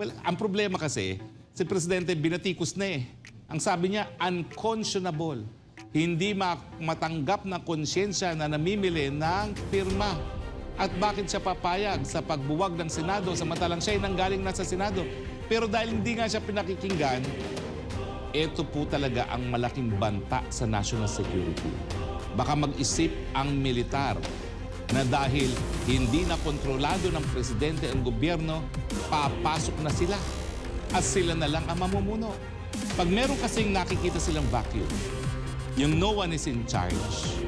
Well, ang problema kasi, si Presidente binatikos na eh. Ang sabi niya, unconscionable. Hindi matanggap ng konsyensya na namimili ng pirma. At bakit siya papayag sa pagbuwag ng Senado samantalang siya ay nanggaling na sa Senado? Pero dahil hindi nga siya pinakikinggan, ito po talaga ang malaking banta sa national security. Baka mag-isip ang militar na dahil hindi na kontrolado ng Presidente ang gobyerno, papasok na sila at sila na lang ang mamumuno. Pag meron kasing nakikita silang vacuum, yung no one is in charge,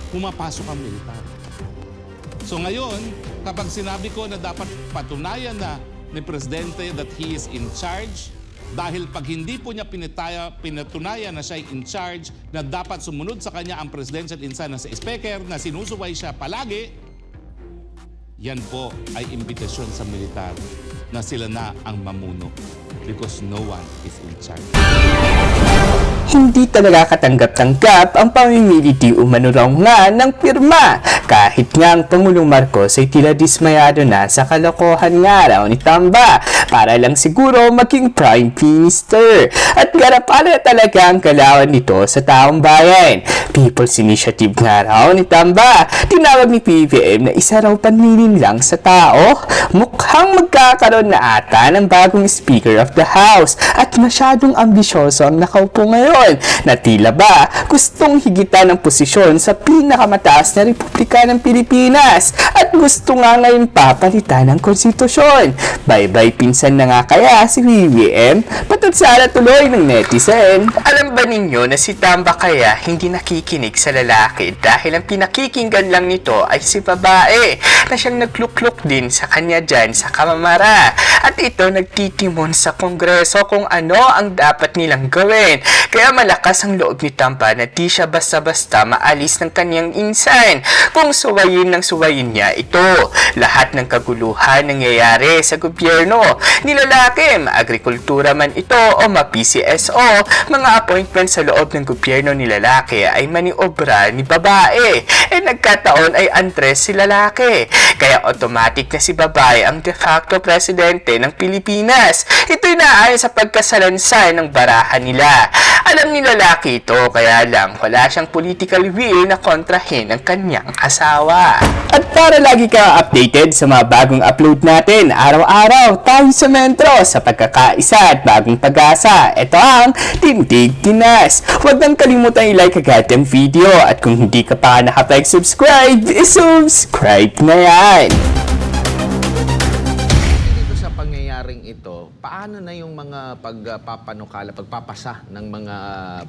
pumapasok ang militar. So ngayon, kapag sinabi ko na dapat patunayan na ni Presidente that he is in charge, dahil pag hindi po niya pinatunayan na siya in charge, na dapat sumunod sa kanya ang presidential insan na sa speaker, na sinusuway siya palagi, yan po ay imbitasyon sa militar na sila na ang mamuno because no one is in charge. Hindi talaga katanggap-tanggap ang pamimiliti umano raw nga ng pirma. Kahit nga ang Pangulong Marcos ay tila dismayado na sa kalokohan nga raw ni Tamba para lang siguro maging Prime Minister. At garapala talaga ang galawan nito sa taong bayan. People's Initiative nga raw ni Tamba. Tinawag ni PBBM na isa raw panlilin lang sa tao. Mukhang magkakaroon na ata ng bagong Speaker of the House at masyadong ambisyoso ang nakaupo ngayon na tila ba gustong higitan ng posisyon sa pinakamataas na republika ng Pilipinas at gusto nga ngayon papalitan ng konstitusyon. Bye-bye pinsan na nga kaya si BBM? Patutsala tuloy ng netizen. Alam ba ninyo na si Tamba kaya hindi nakikinig sa lalaki dahil ang pinakikinggan lang nito ay si babae na siyang naglukluk din sa kanya dyan sa kamamara at ito nagtitimon sa Kongreso kung ano ang dapat nilang gawin. Kaya malakas ang loob ni Tamba na di siya basta-basta maalis ng kanyang insan kung suwayin ng suwayin niya ito. Lahat ng kaguluhan nangyayari sa gobyerno, nilalaki, agrikultura man ito o ma-PCSO, mga appointment sa loob ng gobyerno ni lalaki ay maniobra ni babae. Nagkataon ay antres si lalaki. Kaya automatic na si babae ang de facto presidente ng Pilipinas. Ito'y naayon sa pagkasalansan ng barahan nila. Alam ni lalaki ito, kaya lang wala siyang political will na kontrahin ang kanyang asawa. At para lagi ka updated sa mga bagong upload natin, araw-araw tayo sa mentro sa pagkakaisa at bagong pag-asa. Ito ang Tindig Pinas. Huwag nang kalimutan i-like agad ang video at kung hindi ka pa nakapag-subscribe, i-subscribe na yan. Sa pangyayaring ito, paano na yung mga pagpapasa ng mga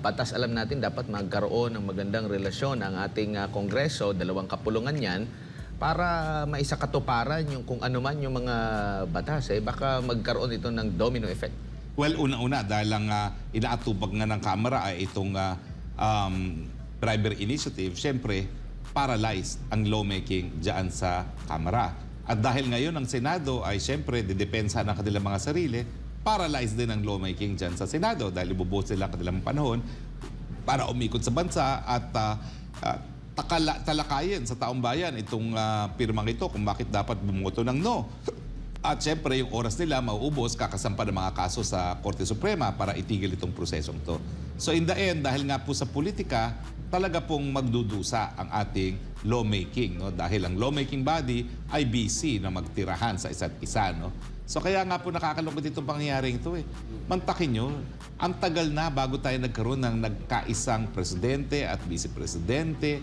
batas? Alam natin dapat magkaroon ng magandang relasyon ang ating Kongreso, dalawang kapulungan yan, para maisakatuparan yung kung ano man yung mga batas. Baka magkaroon ito ng domino effect. Well, una-una, dahil lang inaatubag nga ng Kamara ay itong Bribery Initiative, syempre, paralyzed ang lawmaking dyan sa Kamara. At dahil ngayon ang Senado ay syempre didepensa ng kanilang mga sarili, paralyzed din ang lawmaking dyan sa Senado dahil ibubuhos sila ang kanilang panahon para umikot sa bansa at talakayin sa taong bayan itong pirmang ito kung bakit dapat bumoto ng no. At syempre yung oras nila mauubos kakasampa ng mga kaso sa Korte Suprema para itigil itong prosesong to. So in the end, dahil nga po sa politika, talaga pong magdudusa ang ating lawmaking, no? Dahil ang lawmaking body ay busy na magtirahan sa isa't isa, no? So kaya nga po nakakalungkot itong pangyayaring ito eh. Mantakin nyo, ang tagal na bago tayo nagkaroon ng nagkaisang presidente at vice-presidente.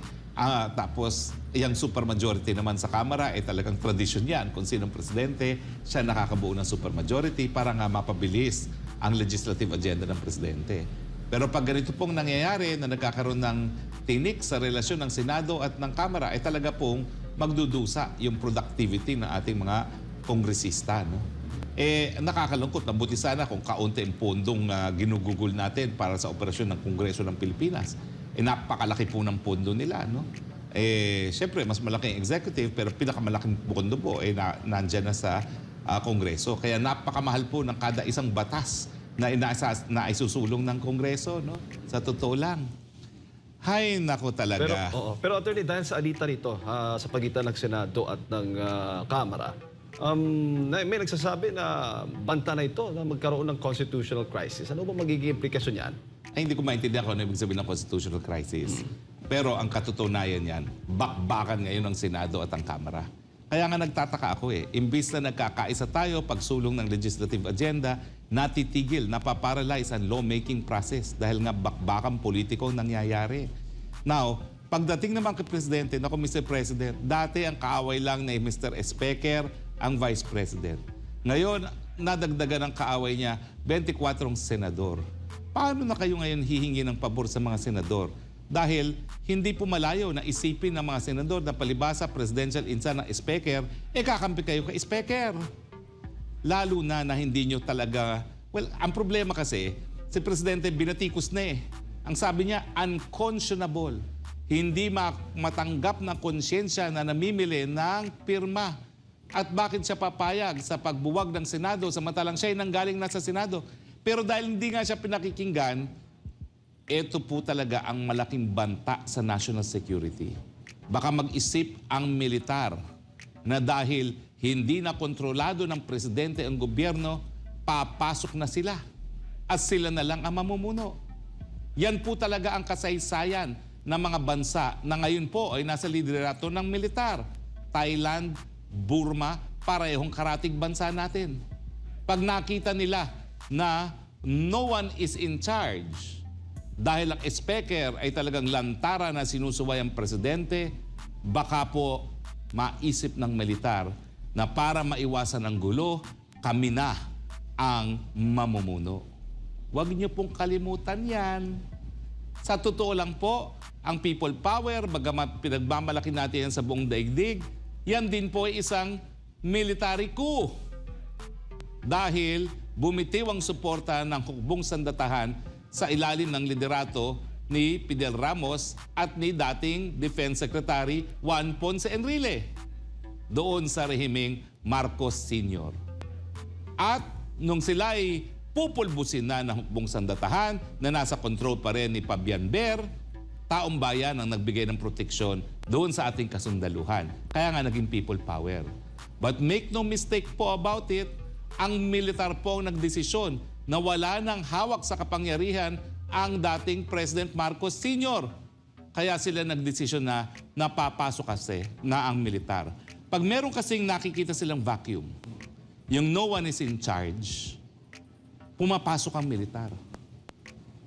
Tapos, yung supermajority naman sa Kamara, talagang tradisyon yan. Kung sinong presidente, siya nakakabuo ng supermajority para nga mapabilis ang legislative agenda ng presidente. Pero pag ganito pong nangyayari na nagkakaroon ng tinik sa relasyon ng Senado at ng Kamara, talaga pong magdudusa yung productivity ng ating mga kongresista. No? Nakakalungkot. Mabuti sana kung kaunti ang pondong ginugugol natin para sa operasyon ng Kongreso ng Pilipinas. Napakalaki po ng pondo nila. No? Siyempre, mas malaking executive pero pinakamalaking pondo po nandyan na sa Kongreso. Kaya napakamahal po ng kada isang batas na isusulong ng Kongreso, no? Sa totoo lang. Hay, nako talaga. Pero attorney, dahil sa alita nito, sa pagitan ng Senado at ng Kamara, May nagsasabi na banta na ito na magkaroon ng constitutional crisis. Ano ba magiging implikasyon yan? Ay, hindi ko maintindihan kung ano ibig sabihin ng constitutional crisis. Pero ang katutunayan yan, bakbakan ngayon ng Senado at ang Kamara. Kaya nga nagtataka ako imbis na nagkakaisa tayo pagsulong ng legislative agenda, natitigil, napaparalyze ang lawmaking process dahil nga bakbakan politiko ang nangyayari. Now, pagdating naman kay Presidente, naku Mr. President, dati ang kaaway lang ni Mr. Speaker ang Vice President. Ngayon, nadagdagan ang kaaway niya, 24 senador. Paano na kayo ngayon hihingi ng pabor sa mga senador? Dahil hindi po malayo na isipin ng mga senador na palibasa presidential insan ng Speaker, kakampi kayo kay Speaker. Lalo na hindi nyo talaga... Well, ang problema kasi, si Presidente binatikos na Ang sabi niya, unconscionable. Hindi matanggap ng konsyensya na namimili ng pirma. At bakit siya papayag sa pagbuwag ng Senado samantalang siya ay nanggaling na sa Senado? Pero dahil hindi nga siya pinakikinggan, ito po talaga ang malaking banta sa national security. Baka mag-isip ang militar na dahil hindi na kontrolado ng presidente ang gobyerno, papasok na sila at sila na lang ang mamumuno. Yan po talaga ang kasaysayan ng mga bansa na ngayon po ay nasa liderato ng militar. Thailand, Burma, parehong karatig bansa natin. Pag nakita nila na no one is in charge, dahil ang Speaker ay talagang lantara na sinusuway ang presidente, baka po maisip ng militar na para maiwasan ang gulo, kami na ang mamumuno. Huwag niyo pong kalimutan yan. Sa totoo lang po, ang people power, bagamat pinagmamalaki natin yan sa buong daigdig, yan din po ay isang military coup. Dahil bumitiw ang suporta ng hukbong sandatahan sa ilalim ng liderato ni Fidel Ramos at ni dating Defense Secretary Juan Ponce Enrile doon sa rehimeng Marcos Sr. At nung sila ay pupulbusin na ng hukbong sandatahan na nasa control pa rin ni Fabian Ber, taong bayan ang nagbigay ng proteksyon doon sa ating kasundaluhan. Kaya nga naging people power. But make no mistake po about it, ang militar po ang nagdesisyon na wala nang hawak sa kapangyarihan ang dating President Marcos Sr. Kaya sila nagdesisyon na napapasok kasi na ang militar. Pag meron kasing nakikita silang vacuum, yung no one is in charge, pumapasok ang militar.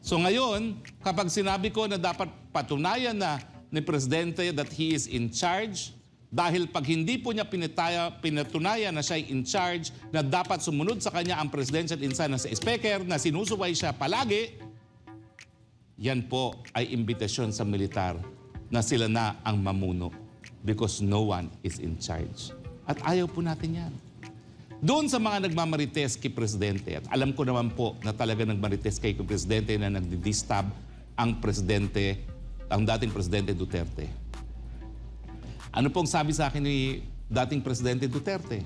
So ngayon, kapag sinabi ko na dapat patunayan na ni Presidente that he is in charge, dahil pag hindi po niya pinatunayan na siya in charge, na dapat sumunod sa kanya ang presidential insan na sa Speaker, na sinusuway siya palagi, yan po ay imbitasyon sa militar na sila na ang mamuno because no one is in charge. At ayaw po natin yan. Doon sa mga nagmamarites kay Presidente, at alam ko naman po na talaga nagmarites kay Presidente na nagdi-distab ang Presidente, ang dating Presidente Duterte. Ano pong sabi sa akin ni dating Presidente Duterte?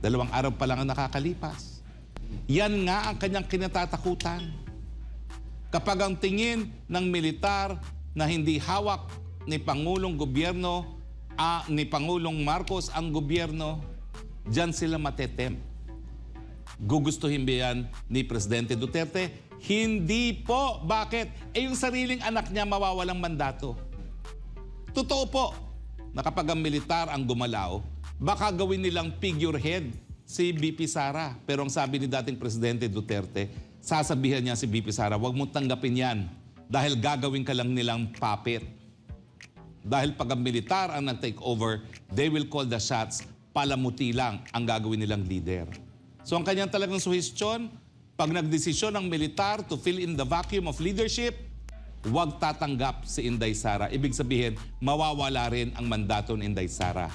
2 araw pa lang ang nakakalipas. Yan nga ang kanyang kinatatakutan. Kapag ang tingin ng militar na hindi hawak ni Pangulong Gobyerno, ni Pangulong Marcos ang gobyerno, diyan sila matetempt. Gugustuhin ba yan ni Presidente Duterte? Hindi po. Bakit? Yung sariling anak niya mawawalang mandato. Totoo po na kapag ang militar ang gumalaw, baka gawin nilang figurehead si BP Sara. Pero ang sabi ni dating Presidente Duterte, sasabihan niya si BP Sara, huwag mong tanggapin yan dahil gagawin ka lang nilang puppet. Dahil pag ang militar ang nag-take over, they will call the shots, palamuti lang ang gagawin nilang leader. So ang kanyang talagang suhestyon, pag nagdesisyon ng militar to fill in the vacuum of leadership, huwag tatanggap si Inday Sara. Ibig sabihin, mawawala rin ang mandato ni Inday Sara.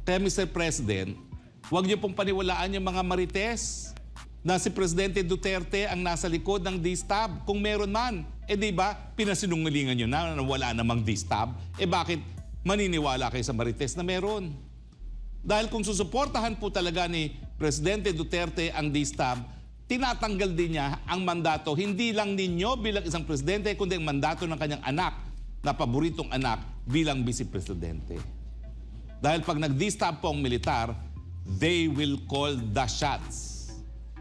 Kaya Mr. President, huwag niyo pong paniwalaan yung mga marites na si Presidente Duterte ang nasa likod ng DSTAB. Kung meron man, di ba, pinasinungalingan niyo na wala namang DSTAB. Bakit maniniwala kayo sa marites na meron? Dahil kung susuportahan po talaga ni Presidente Duterte ang DSTAB, tinatanggal din niya ang mandato, hindi lang ninyo bilang isang presidente, kundi ang mandato ng kanyang anak, na paboritong anak bilang vice-presidente. Dahil pag nag-distab po ang militar, they will call the shots.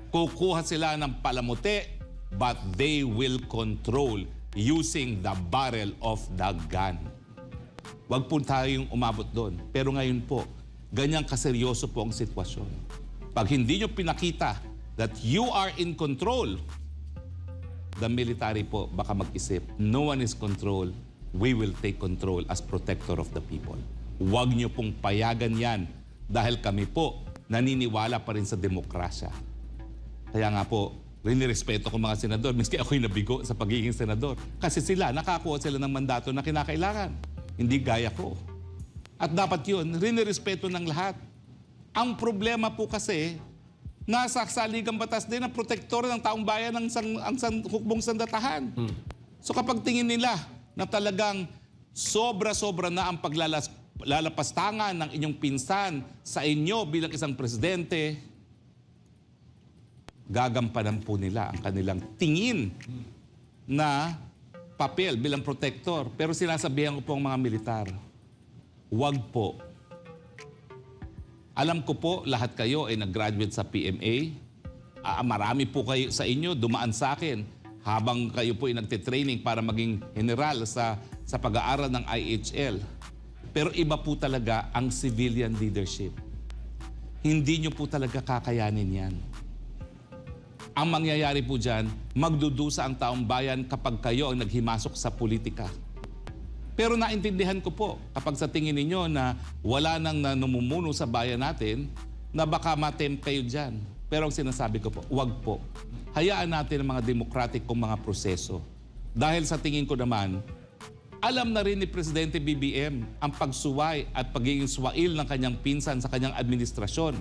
Kukuha sila ng palamuti, but they will control using the barrel of the gun. Huwag po tayong umabot doon. Pero ngayon po, ganyang kaseryoso po ang sitwasyon. Pag hindi nyo pinakita that you are in control, the military po baka mag-isip, no one is control, we will take control as protector of the people. Huwag nyo pong payagan yan dahil kami po naniniwala pa rin sa demokrasya. Kaya nga po, rinirespeto ko mga senador, miski ako'y nabigo sa pagiging senador. Kasi sila, nakakuha sila ng mandato na kinakailangan. Hindi gaya ko. At dapat yun, rinirespeto ng lahat. Ang problema po kasi, nasa saligang batas din ang protektor ng taong bayan ng hukbong sandatahan. So kapag tingin nila na talagang sobra-sobra na ang paglalapastangan ng inyong pinsan sa inyo bilang isang presidente, gagampanan po nila ang kanilang tingin na papel bilang protector. Pero sinasabihan ko po ang mga militar, wag po. Alam ko po, lahat kayo ay nag-graduate sa PMA. Marami po kayo sa inyo dumaan sa akin habang kayo po ay nagtitraining para maging general sa pag-aaral ng IHL. Pero iba po talaga ang civilian leadership. Hindi nyo po talaga kakayanin yan. Ang mangyayari po dyan, magdudusa ang taong bayan kapag kayo ang naghimasok sa politika. Pero naintindihan ko po, kapag sa tingin ninyo na wala nang namumuno sa bayan natin, na baka matempt kayo dyan. Pero ang sinasabi ko po, wag po. Hayaan natin ang mga democratic kong mga proseso. Dahil sa tingin ko naman, alam na rin ni Presidente BBM ang pagsuway at pagiging swail ng kanyang pinsan sa kanyang administrasyon.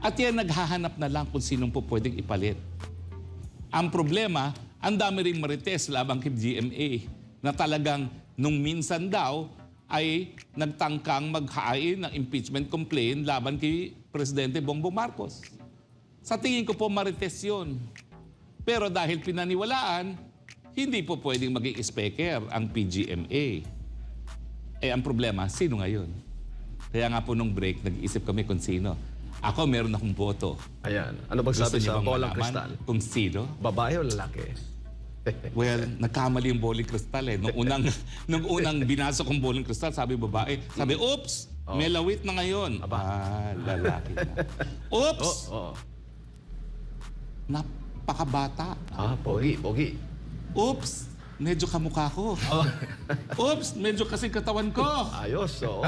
At yan naghahanap na lang kung sinong po pwedeng ipalit. Ang problema, ang dami ring marites labang kay GMA na talagang nung minsan daw ay nagtangkang maghain ng impeachment complaint laban kay Presidente Bongbong Marcos. Sa tingin ko po marites yun. Pero dahil pinaniwalaan, hindi po pwedeng maging speaker ang PGMA. Eh ang problema, sino ngayon? Kaya nga po nung break, nag-isip kami kung sino. Ako meron akong boto. Ayan. Ano bang Gusto sabi niyo sa bang bolang malaman kristal? kung sino? Babae o lalaki? Well, nagkamali yung bowling crystal eh. Nung unang binasa kong bowling crystal, sabi babae, sabi, oops, may lawit na ngayon. Lalaki na. Oops! Napakabata. Pogi. Oops! Medyo kamukha ko. Oops! Medyo kasing katawan ko. Ayos, oo.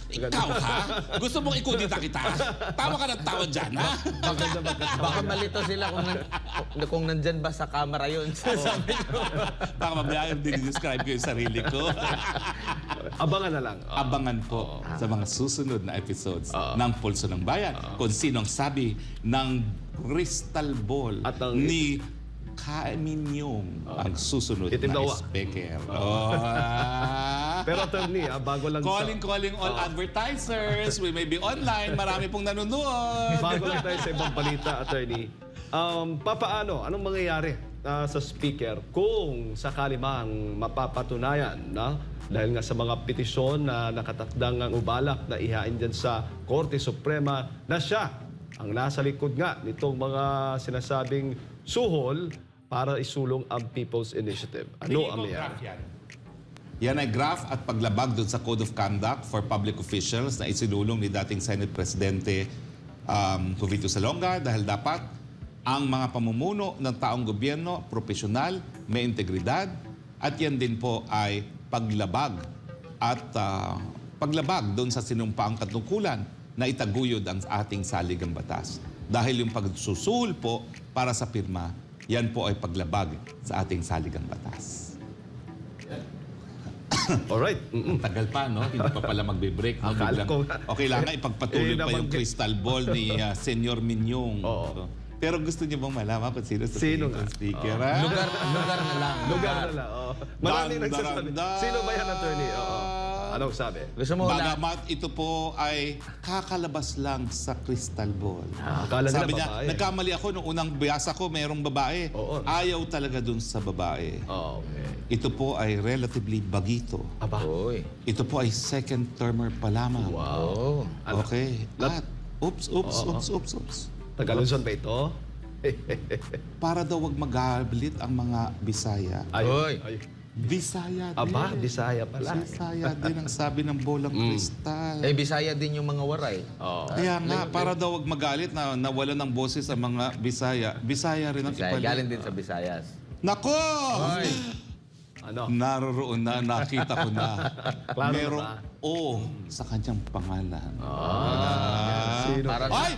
Ikaw ha? Gusto mong ikudita kita? Tawa ka ng tawa dyan, ha? Baka malito sila kung nandyan ba sa camera yun. Sabi ko. Baka mamaya din-describe ko yung sarili ko. Abangan na lang. Abangan po sa mga susunod na episodes ng Pulso ng Bayan kung sinong sabi ng crystal ball At ang- ni Kaminyong ang susunod Itim na daw, speaker. Pero attorney, bago lang Calling all advertisers. We may be online. Marami pong nanonood. bago lang tayo sa ibang balita, attorney. Papaano? Anong mangyayari sa speaker kung sakali mang mapapatunayan na dahil nga sa mga petisyon na nakatakdang ang ubalak na ihain dyan sa Korte Suprema na siya ang nasa likod nga nitong mga sinasabing suhol para isulong ang People's Initiative. Ano ang mangyayari? Yan ay graph at paglabag doon sa Code of Conduct for Public Officials na isinulong ni dating Senate Presidente Jovito Salonga dahil dapat ang mga pamumuno ng taong gobyerno, profesional, may integridad at yan din po ay paglabag at paglabag doon sa sinumpaang katungkulan na itaguyod ang ating saligang batas. Dahil yung pagsusul po para sa pirma, yan po ay paglabag sa ating saligang batas. Alright. Tagal pa, no? Hindi pa pala magbe-break. No? Akala ko nga. Okay lang nga, ipagpatuloy pa yung crystal ball ni Senyor Minyong. Oo. Pero gusto niyo bang malaman kung sino sa Sino tingin nga? kong speaker? ha? Lugar na lang. Lugar na lang. Maraming Dan, nagsasabi. daran, dan. Sino ba yan, attorney? Anong sabi? Gusto mo na... Bagamat ito po ay kakalabas lang sa crystal ball. Akala nila Sabi niya, babae. nagkamali ako nung unang biyasa ko, mayroong babae. Oo. Ayaw talaga dun sa babae. Oh, okay. Ito po ay relatively bagito. Aba. Uy. Ito po ay second termer pa lamang. Oh. Okay. At, oops. Tagaluzon ba ito? Para daw wag magalit ang mga Bisaya. Uy. Bisaya din. Aba, Bisaya pala. Bisaya din ang sabi ng bolang kristal. Eh, Bisaya din yung mga waray. Oh. Kaya nga, para daw wag magalit na nawala ng boses ang mga Bisaya. Bisaya rin ang Bisaya, ipalit. galing din sa Visayas. Nako! Uy. Ano? Naroroon na, nakita ko na. Klaro Merong na O sa kanyang pangalan. Sino? Parang... Ay!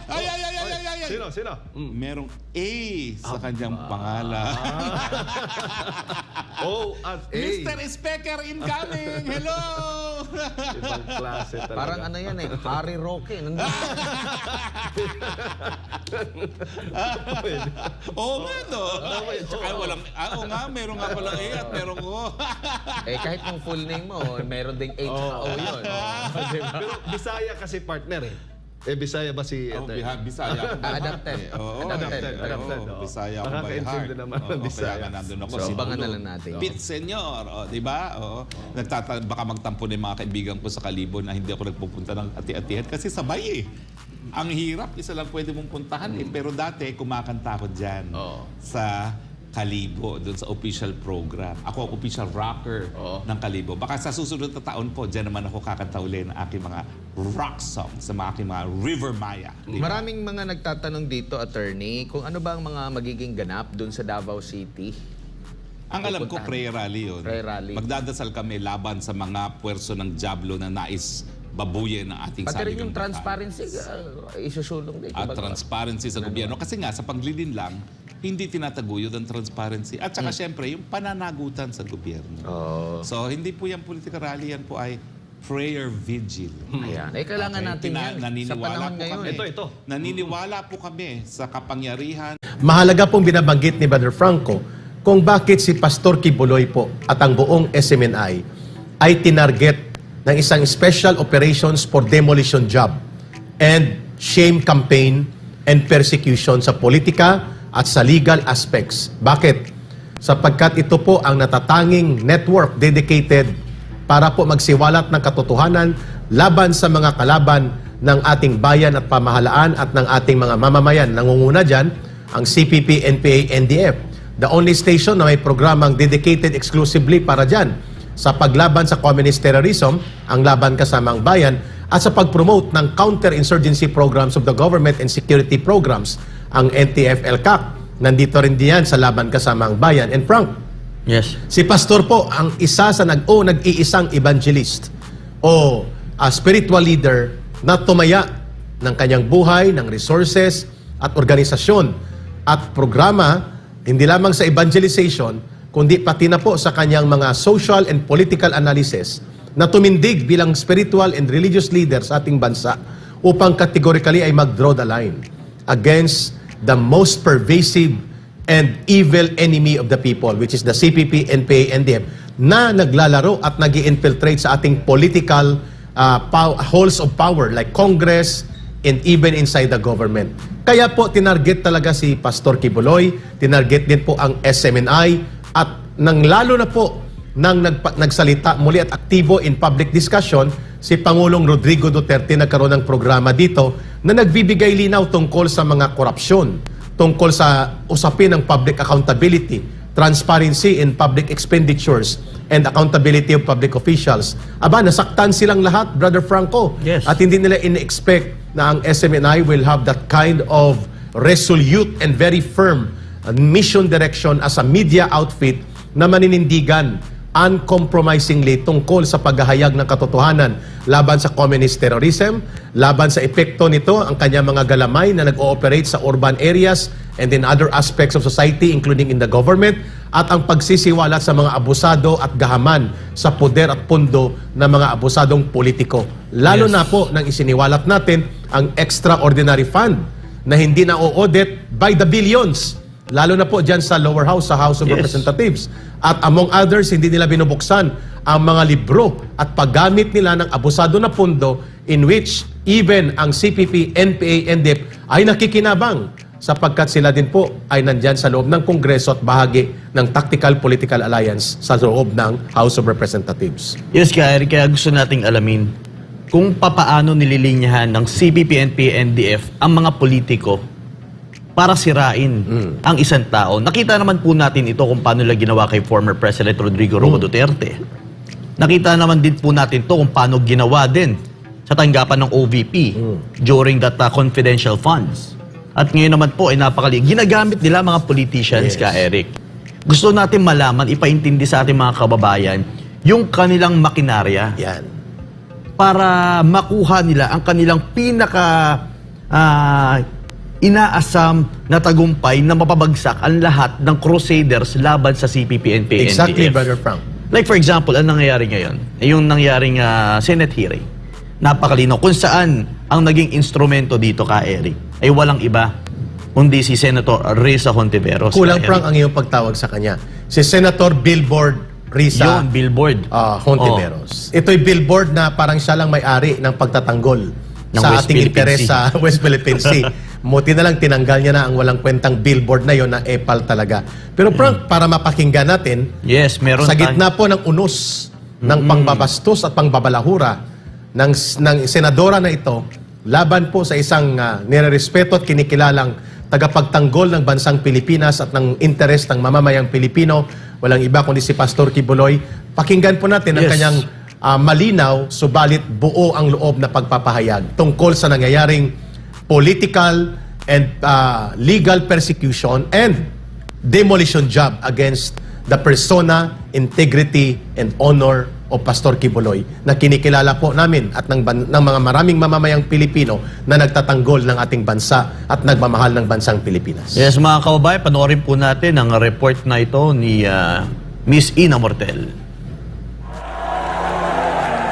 Sino? Merong A sa kanyang pangalan. O at A. Mr. Speaker incoming! Hello! Ibang klase talaga. Parang ano yan eh, Harry Roque. Nandun. Oo nga, no? Ay, walang, oo nga, meron nga palang A at meron O. Eh, kahit yung full name mo, meron ding H at O yun. Diba? Pero Bisaya kasi partner eh. Eh, Bisaya ba si... Oh, Bisaya ako by heart. Adapted. Oo, Adapted. Oo. Bisaya ako by Nakakaintindi heart. naman ng Oo, Bisaya. Kaya nga nandun ako. So, abangan na lang natin. Pit Senyor, di ba? Oo. Baka magtampo na yung mga kaibigan ko sa Kalibo na hindi ako nagpupunta ng ati-atihan kasi sabay eh. Ang hirap, isa lang pwede mong puntahan eh. Pero dati, kumakanta ako dyan sa Kalibo, doon sa official program. Ako ang official rocker ng Kalibo. Baka sa susunod na taon po, dyan naman ako kakanta uli ng aking mga rock songs sa mga aking mga River Maya. Di ba? Maraming mga nagtatanong dito, attorney, kung ano ba ang mga magiging ganap dun sa Davao City. Ang alam ko, Pupuntahan. prayer rally yun. Prayer rally. Magdadasal kami laban sa mga puwerso ng Diablo na nais babuyin ng ating Pati rin saligang yung bansa. transparency, isusulong din. At Kumbaga. transparency sa gobyerno. Kasi nga, sa paglilin lang, hindi tinataguyod ang transparency. At saka syempre, yung pananagutan sa gobyerno. So, hindi po yan political rally, yan po ay prayer vigil. Ayan. Eh, kailangan natin yan. Sa Naniniwala panahon po ngayon. kami. Ito. Naniniwala po kami sa kapangyarihan Mahalaga pong binabanggit ni Brother Franco kung bakit si Pastor Kibuloy po at ang buong SMNI ay tinarget ng isang special operations for demolition job and shame campaign and persecution sa politika at sa legal aspects. Bakit? Sapagkat ito po ang natatanging network dedicated para po magsiwalat ng katotohanan laban sa mga kalaban ng ating bayan at pamahalaan at ng ating mga mamamayan. Nangunguna dyan ang CPP, NPA, NDF. The only station na may programang dedicated exclusively para dyan sa paglaban sa communist terrorism, ang Laban Kasamang Bayan, at sa pag-promote ng counter-insurgency programs of the government and security programs, ang NTF-ELCAC. Nandito rin diyan sa Laban Kasamang Bayan. And Frank, Yes. si Pastor po ang isa sa nag-iisang evangelist o spiritual leader na tumaya ng kanyang buhay, ng resources at organisasyon at programa, hindi lamang sa evangelization, kundi pati na po sa kanyang mga social and political analysis na tumindig bilang spiritual and religious leader sa ating bansa upang categorically ay mag-draw the line against the most pervasive and evil enemy of the people, which is the CPP, NPA, NDF, na naglalaro at nag-infiltrate sa ating political halls of power like Congress and even inside the government. Kaya po tinarget talaga si Pastor Kibuloy, tinarget din po ang SMNI, at nang lalo na po nang nagsalita muli at aktibo in public discussion si Pangulong Rodrigo Duterte, nagkaroon ng programa dito na nagbibigay linaw tungkol sa mga korupsyon, tungkol sa usapin ng public accountability, transparency in public expenditures, and accountability of public officials. Aba, nasaktan silang lahat, Brother Franco. Yes. At hindi nila in-expect na ang SMNI will have that kind of resolute and very firm mission direction as a media outfit na maninindigan uncompromisingly tungkol sa paghahayag ng katotohanan laban sa communist terrorism, laban sa epekto nito ang kanyang mga galamay na nag-ooperate sa urban areas and in other aspects of society including in the government, at ang pagsisiwalat sa mga abusado at gahaman sa poder at pundo ng mga abusadong politiko. Lalo na po nang isiniwalat natin ang extraordinary fund na hindi na o-audit by the billions. lalo na po dyan sa lower house, sa House of Yes. Representatives. At among others, hindi nila binubuksan ang mga libro at paggamit nila ng abusado na pondo in which even ang CPP, NPA, NDF ay nakikinabang sapagkat sila din po ay nandyan sa loob ng Kongreso at bahagi ng Tactical Political Alliance sa loob ng House of Representatives. Yes, kaya gusto nating alamin kung papaano nililinyahan ng CPP, NPA, NDF ang mga politiko para sirain ang isang tao. Nakita naman po natin ito kung paano nila ginawa kay former President Rodrigo Roa Duterte. Nakita naman din po natin ito kung paano ginawa din sa tanggapan ng OVP during that confidential funds. At ngayon naman po ay ginagamit nila mga politicians, ka Eric. Gusto natin malaman, ipaintindi sa ating mga kababayan yung kanilang makinarya Yan. para makuha nila ang kanilang inaasam na tagumpay na mapabagsak ang lahat ng crusaders laban sa CPP, NPA, Exactly, NDF. Brother Frank. Like for example, ang nangyayari ngayon, yung nangyaring Senate hearing, napakalino kung saan ang naging instrumento dito, ka Eric, ay walang iba kundi si Senator Risa Hontiveros. Kulang, ka, Frank, Eric. ang iyong pagtawag sa kanya. Si Senator Billboard Risa Yun, billboard. Hontiveros. Ito'y billboard na parang siya lang may-ari ng pagtatanggol Ng sa West ating Philippine interes Sea. sa West Philippine Sea. Muti na lang tinanggal niya na ang walang kwentang billboard na yon na epal talaga. Pero Frank, para mapakinggan natin, Yes, meron sa tayong- gitna po ng unos ng pangbabastos at pangbabalahura ng senadora na ito, laban po sa isang nirerespeto at kinikilalang tagapagtanggol ng bansang Pilipinas at ng interes ng mamamayang Pilipino, walang iba kundi si Pastor Kibuloy. Pakinggan po natin ang Yes. kanyang malinaw, subalit buo ang loob na pagpapahayag tungkol sa nangyayaring political and legal persecution and demolition job against the persona, integrity, and honor of Pastor Kibuloy na kinikilala po namin at ng mga maraming mamamayang Pilipino na nagtatanggol ng ating bansa at nagmamahal ng bansang Pilipinas. Yes, mga kababayan, panoorin po natin ang report na ito ni Miss Ina Mortel.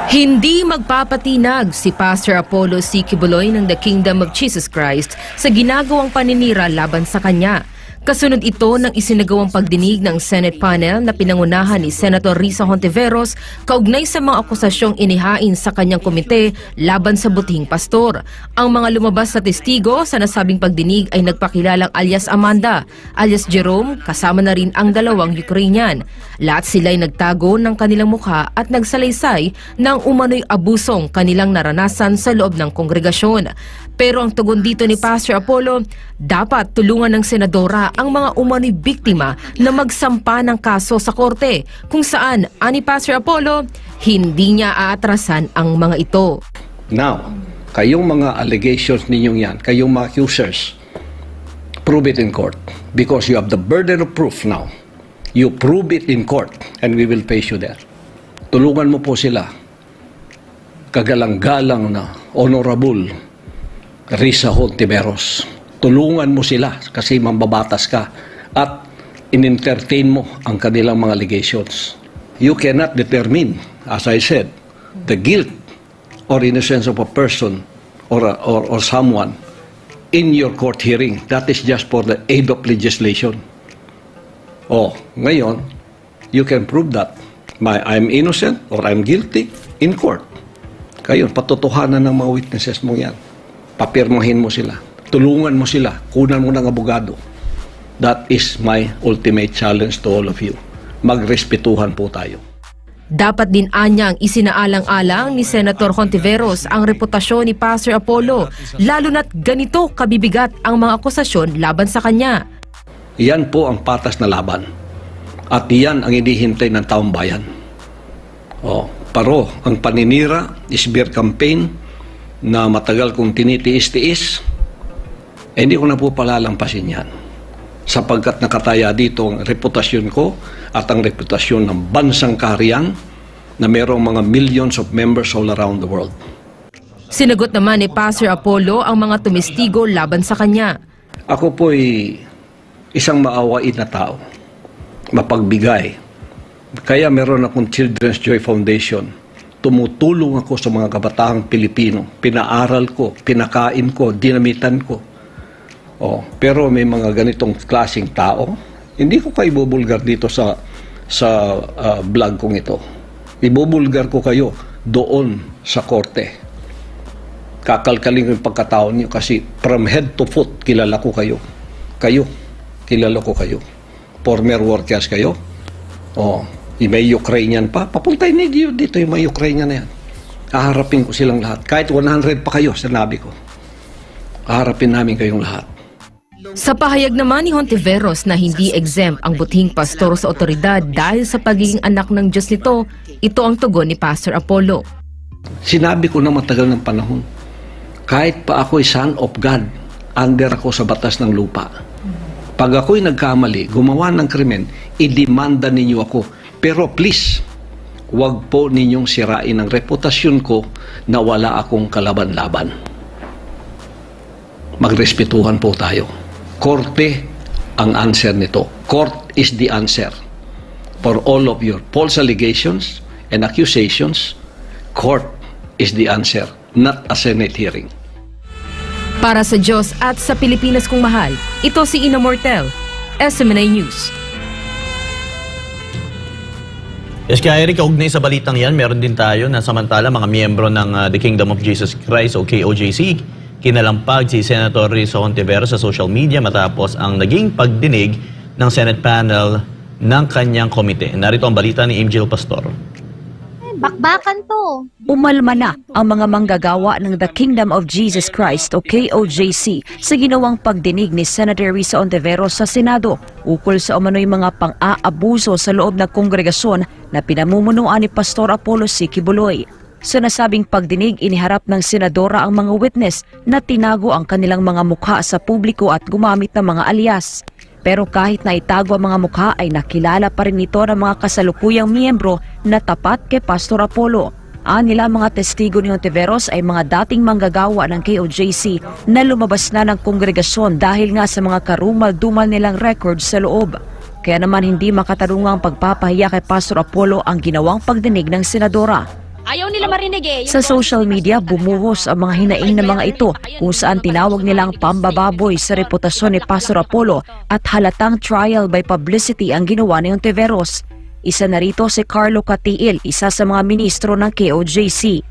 Hindi magpapatinag si Pastor Apollo C. Kibuloy ng The Kingdom of Jesus Christ sa ginagawang paninira laban sa kanya. Kasunod ito ng isinagawang pagdinig ng Senate panel na pinangunahan ni Senator Risa Hontiveros kaugnay sa mga akusasyong inihain sa kanyang komite laban sa butihing pastor. Ang mga lumabas na testigo sa nasabing pagdinig ay nagpakilalang alias Amanda, alias Jerome, kasama na rin ang dalawang Ukrainian. Lahat sila ay nagtago ng kanilang mukha at nagsalaysay ng umano'y abusong kanilang naranasan sa loob ng kongregasyon. Pero ang tugon dito ni Pastor Apollo, dapat tulungan ng senadora ang mga umano'y biktima na magsampa ng kaso sa korte, kung saan, ani Pastor Apollo, hindi niya aatrasan ang mga ito. Now, kayong mga allegations ninyong yan, kayong mga accusers, prove it in court. Because you have the burden of proof now. You prove it in court and we will face you there. Tulungan mo po sila. Kagalang-galang na honorable Risa Hontiveros. Tulungan mo sila kasi mambabatas ka at in-entertain mo ang kanilang mga allegations. You cannot determine, as I said, the guilt or innocence of a person or someone in your court hearing. That is just for the aid of legislation. Oh, ngayon, you can prove that I'm innocent or I'm guilty in court. Kayon, patutuhanan ng mga witnesses mo yan. Papirmahin mo sila. Tulungan mo sila. Kunan mo ng abogado. That is my ultimate challenge to all of you. Magrespetuhan po tayo. Dapat din anyang isinaalang-alang ni Senator Hontiveros ang reputasyon ni Pastor Apollo, lalo na't ganito kabibigat ang mga akusasyon laban sa kanya. Yan po ang patas na laban. At yan ang hinihintay ng taong bayan. Paro, ang paninira, smear campaign, na matagal kong tinitiis-tiis, hindi ko na po palalampasin yan. Sapagkat nakataya dito ang reputasyon ko at ang reputasyon ng bansang kaharian na mayroong mga millions of members all around the world. Sinagot naman ni Pastor Apollo ang mga tumestigo laban sa kanya. Ako po'y isang maawain na tao, mapagbigay. Kaya meron akong Children's Joy Foundation. Tumutulong ako sa mga kabataang Pilipino. Pinaaral ko, pinakain ko, dinamitan ko. Pero may mga ganitong klaseng tao, hindi ko kayo ibubulgar dito sa vlog kong ito. Ibubulgar ko kayo doon sa korte. Kakalkalin ko yung pagkataon niyo kasi from head to foot, kilala ko kayo. Kilala ko kayo. Former workers kayo. May Ukrainian pa. Papuntay niyo dito yung may Ukrainian na yan. Haharapin ko silang lahat. Kahit 100 pa kayo, sinabi ko. Haharapin namin kayong lahat. Sa pahayag naman ni Hontiveros na hindi exempt ang butihing pastor sa otoridad dahil sa pagiging anak ng Diyos nito, ito ang tugon ni Pastor Apollo. Sinabi ko na matagal ng panahon, kahit pa ako'y son of God, under ako sa batas ng lupa. Pag ako'y nagkamali, gumawa ng krimen, idemanda ninyo ako. Pero please, huwag po ninyong sirain ang reputasyon ko na wala akong kalaban-laban. Magrespetuhan po tayo. Korte ang answer nito. Court is the answer for all of your false allegations and accusations. Court is the answer, not a Senate hearing. Para sa Diyos at sa Pilipinas kong mahal, ito si Ina Mortel, SMNA News. Yes, kaya Eric, kaugnay sa balitang yan, meron din tayo na samantala mga miyembro ng The Kingdom of Jesus Christ o KOJC, kinalampag si Senator Risa Hontiveros sa social media matapos ang naging pagdinig ng Senate panel ng kanyang komite. Narito ang balita ni Angel Pastor. Bakbakan to. Umalma na ang mga manggagawa ng The Kingdom of Jesus Christ o KOJC sa ginawang pagdinig ni Senator Risa Hontiveros sa Senado ukol sa umano'y mga pang-aabuso sa loob ng kongregasyon na pinamumunuan ni Pastor Apollo C. Quiboloy. Sa nasabing pagdinig, iniharap ng senadora ang mga witness na tinago ang kanilang mga mukha sa publiko at gumamit ng mga alias. Pero kahit na itago ang mga mukha ay nakilala pa rin ito ng mga kasalukuyang miyembro na tapat kay Pastor Apollo. Nila mga testigo ni Hontiveros ay mga dating manggagawa ng KOJC na lumabas na ng kongregasyon dahil nga sa mga karumal-dumal nilang records sa loob. Kaya naman hindi makatarungang pagpapahiya kay Pastor Apollo ang ginawang pagdinig ng senadora. Ayaw nila marinig eh. Sa social media, bumuhos ang mga hinaing na mga ito kung saan tinawag nilang pambababoy sa reputasyon ni Pastor Apollo at halatang trial by publicity ang ginawa ni Hontiveros. Isa na rito si Carlo Catiil, isa sa mga ministro ng KOJC.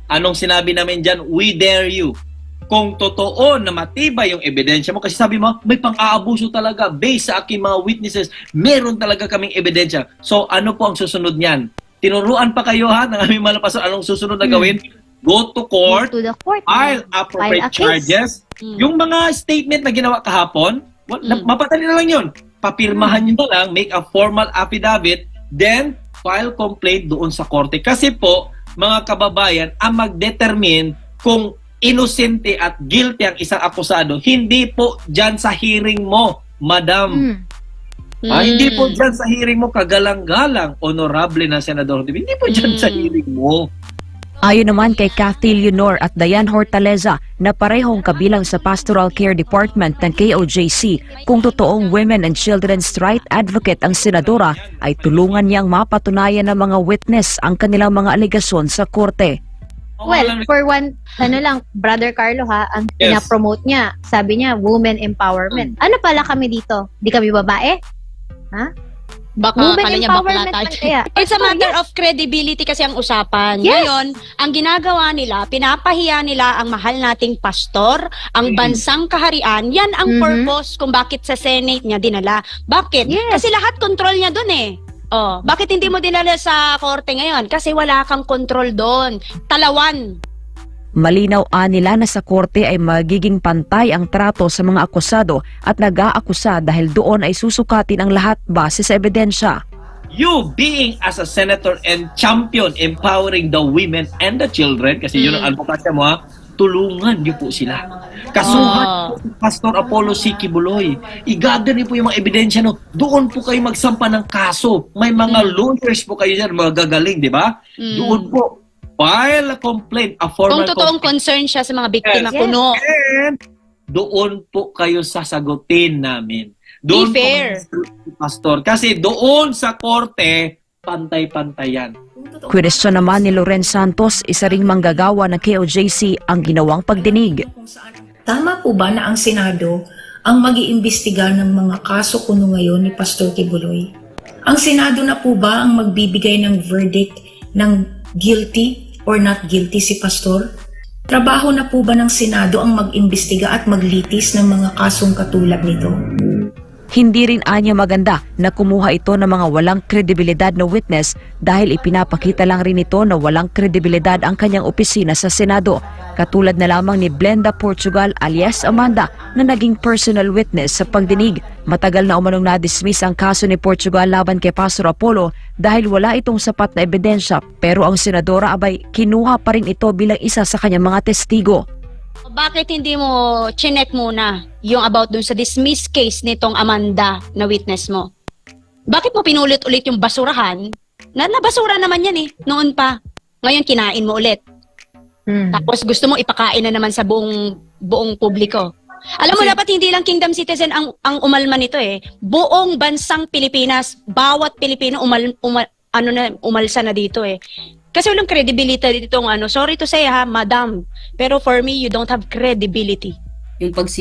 Anong sinabi namin dyan? We dare you. Kung totoo na matibay yung ebidensya mo, kasi sabi mo, may pang-aabuso talaga based sa aking mga witnesses, meron talaga kaming ebidensya. So ano po ang susunod niyan? Tinuruan pa kayo ha ng aming malapasan. Anong susunod na gawin? Go to court, Go to the court. file appropriate charges. Yung mga statement na ginawa kahapon, mapatali na lang yun. Papirmahan nyo na lang, make a formal affidavit, then file complaint doon sa korte. Kasi po, mga kababayan, ang mag-determine kung inosente at guilty ang isang akusado, hindi po dyan sa hearing mo, madam. Hindi po dyan sa hearing mo kagalang-galang, honorable na senador. Hindi po dyan sa hearing mo. Ayon naman kay Kathy Leonor at Diane Hortaleza na parehong kabilang sa Pastoral Care Department ng KOJC, kung totoong women and children's right advocate ang senadora, ay tulungan niyang mapatunayan ng mga witness ang kanilang mga alegasyon sa korte. Well, for one, Brother Carlo ha, ang pinapromote niya, sabi niya, women empowerment. Ano pala kami dito? Di kami babae? Ha? Baka Women kala niya bakla empowerment tayo. lang kaya. It's a matter of credibility kasi ang usapan. Yes. Ngayon, ang ginagawa nila, pinapahiya nila ang mahal nating pastor, ang bansang kaharian. Yan ang purpose kung bakit sa Senate niya dinala. Bakit? Yes. Kasi lahat control niya dun eh. Oh, bakit hindi mo dinala sa korte ngayon? Kasi wala kang control doon. Talawan. Malinaw nila na sa korte ay magiging pantay ang trato sa mga akusado at nag-aakusa dahil doon ay susukatin ang lahat base sa ebidensya. You being as a senator and champion empowering the women and the children, kasi yun ang advokasya mo ha, tulungan niyo po sila. Kasuhan po si Pastor Apollo C. Quiboloy. I-gather niyo po yung mga ebidensya, no? Doon po kayo magsampa ng kaso. May mga lawyers po kayo dyan, mga gagaling, di ba? Doon po, file a complaint, a formal Kung totoong complaint. concern siya sa mga biktima, Yes. kuno. And doon po kayo sasagutin namin. Doon Be fair. po, Pastor. Kasi doon sa korte, pantay-pantay yan. Kwestiyon naman ni Loren Santos, isa ring manggagawa ng KOJC, ang ginawang pagdinig. Tama po ba na ang Senado ang mag-iimbestiga ng mga kaso kuno ngayon ni Pastor Kibuloy? Ang Senado na po ba ang magbibigay ng verdict ng guilty or not guilty si Pastor? Trabaho na po ba ng Senado ang mag-imbestiga at maglitis ng mga kasong katulad nito? Hindi rin anya maganda na kumuha ito ng mga walang kredibilidad na witness dahil ipinapakita lang rin ito na walang kredibilidad ang kanyang opisina sa Senado. Katulad na lamang ni Blenda Portugal alias Amanda na naging personal witness sa pagdinig. Matagal na umanong na-dismiss ang kaso ni Portugal laban kay Pastor Apollo dahil wala itong sapat na ebidensya, pero ang senadora abay kinuha pa rin ito bilang isa sa kanyang mga testigo. Bakit hindi mo chinek muna yung about dun sa dismiss case nitong Amanda na witness mo? Bakit mo pinulit ulit yung basurahan? Nabasura naman yan noon pa. Ngayon kinain mo ulit. Tapos gusto mo ipakain na naman sa buong publiko. Alam mo, dapat hindi lang kingdom citizen ang umalma nito Buong bansang Pilipinas, bawat Pilipino umalsa na dito Kasi walang credibility ditong sorry to say madam, pero for me, you don't have credibility.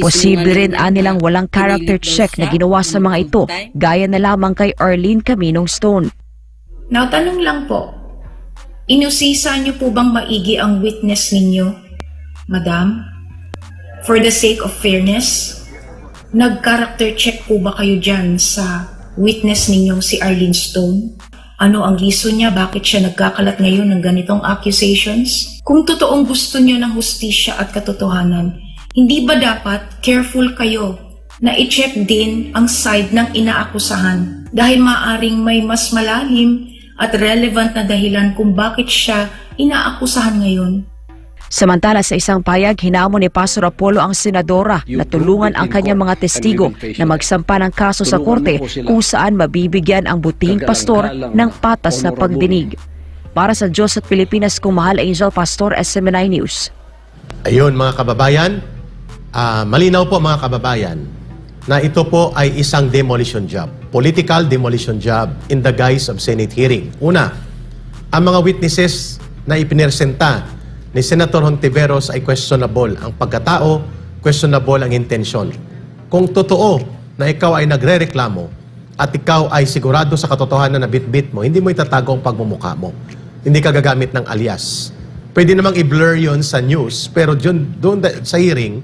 Posible rin anilang walang character check na ginawa sa mga ito, gaya na lamang kay Arlene Caminong Stone. Now, tanong lang po, inusisa niyo po bang maigi ang witness ninyo, Madam? For the sake of fairness, nag-character check po ba kayo dyan sa witness ninyong si Arlene Stone? Ano ang reason niya bakit siya nagkakalat ngayon ng ganitong accusations? Kung totoong gusto niyo ng hustisya at katotohanan, hindi ba dapat careful kayo na i-check din ang side ng inaakusahan dahil maaring may mas malalim at relevant na dahilan kung bakit siya inaakusahan ngayon? Samantala sa isang payag, hinamon ni Pastor Apollo ang senadora na tulungan ang kanyang mga testigo na magsampa ng kaso sa korte kung saan mabibigyan ang butihing pastor ng patas na pagdinig. Para sa Diyos at Pilipinas, kung mahal Angel Pastor, SMNI News. Ayun mga kababayan, malinaw po mga kababayan na ito po ay isang demolition job. Political demolition job in the guise of Senate hearing. Una, ang mga witnesses na ipiniresenta ni Senator Hontiveros ay questionable ang pagkatao, questionable ang intensyon. Kung totoo na ikaw ay nagrereklamo at ikaw ay sigurado sa katotohanan na bit-bit mo, hindi mo itatago ang pagmumukha mo. Hindi ka gagamit ng alias. Pwede namang i-blur yon sa news, pero doon sa hearing,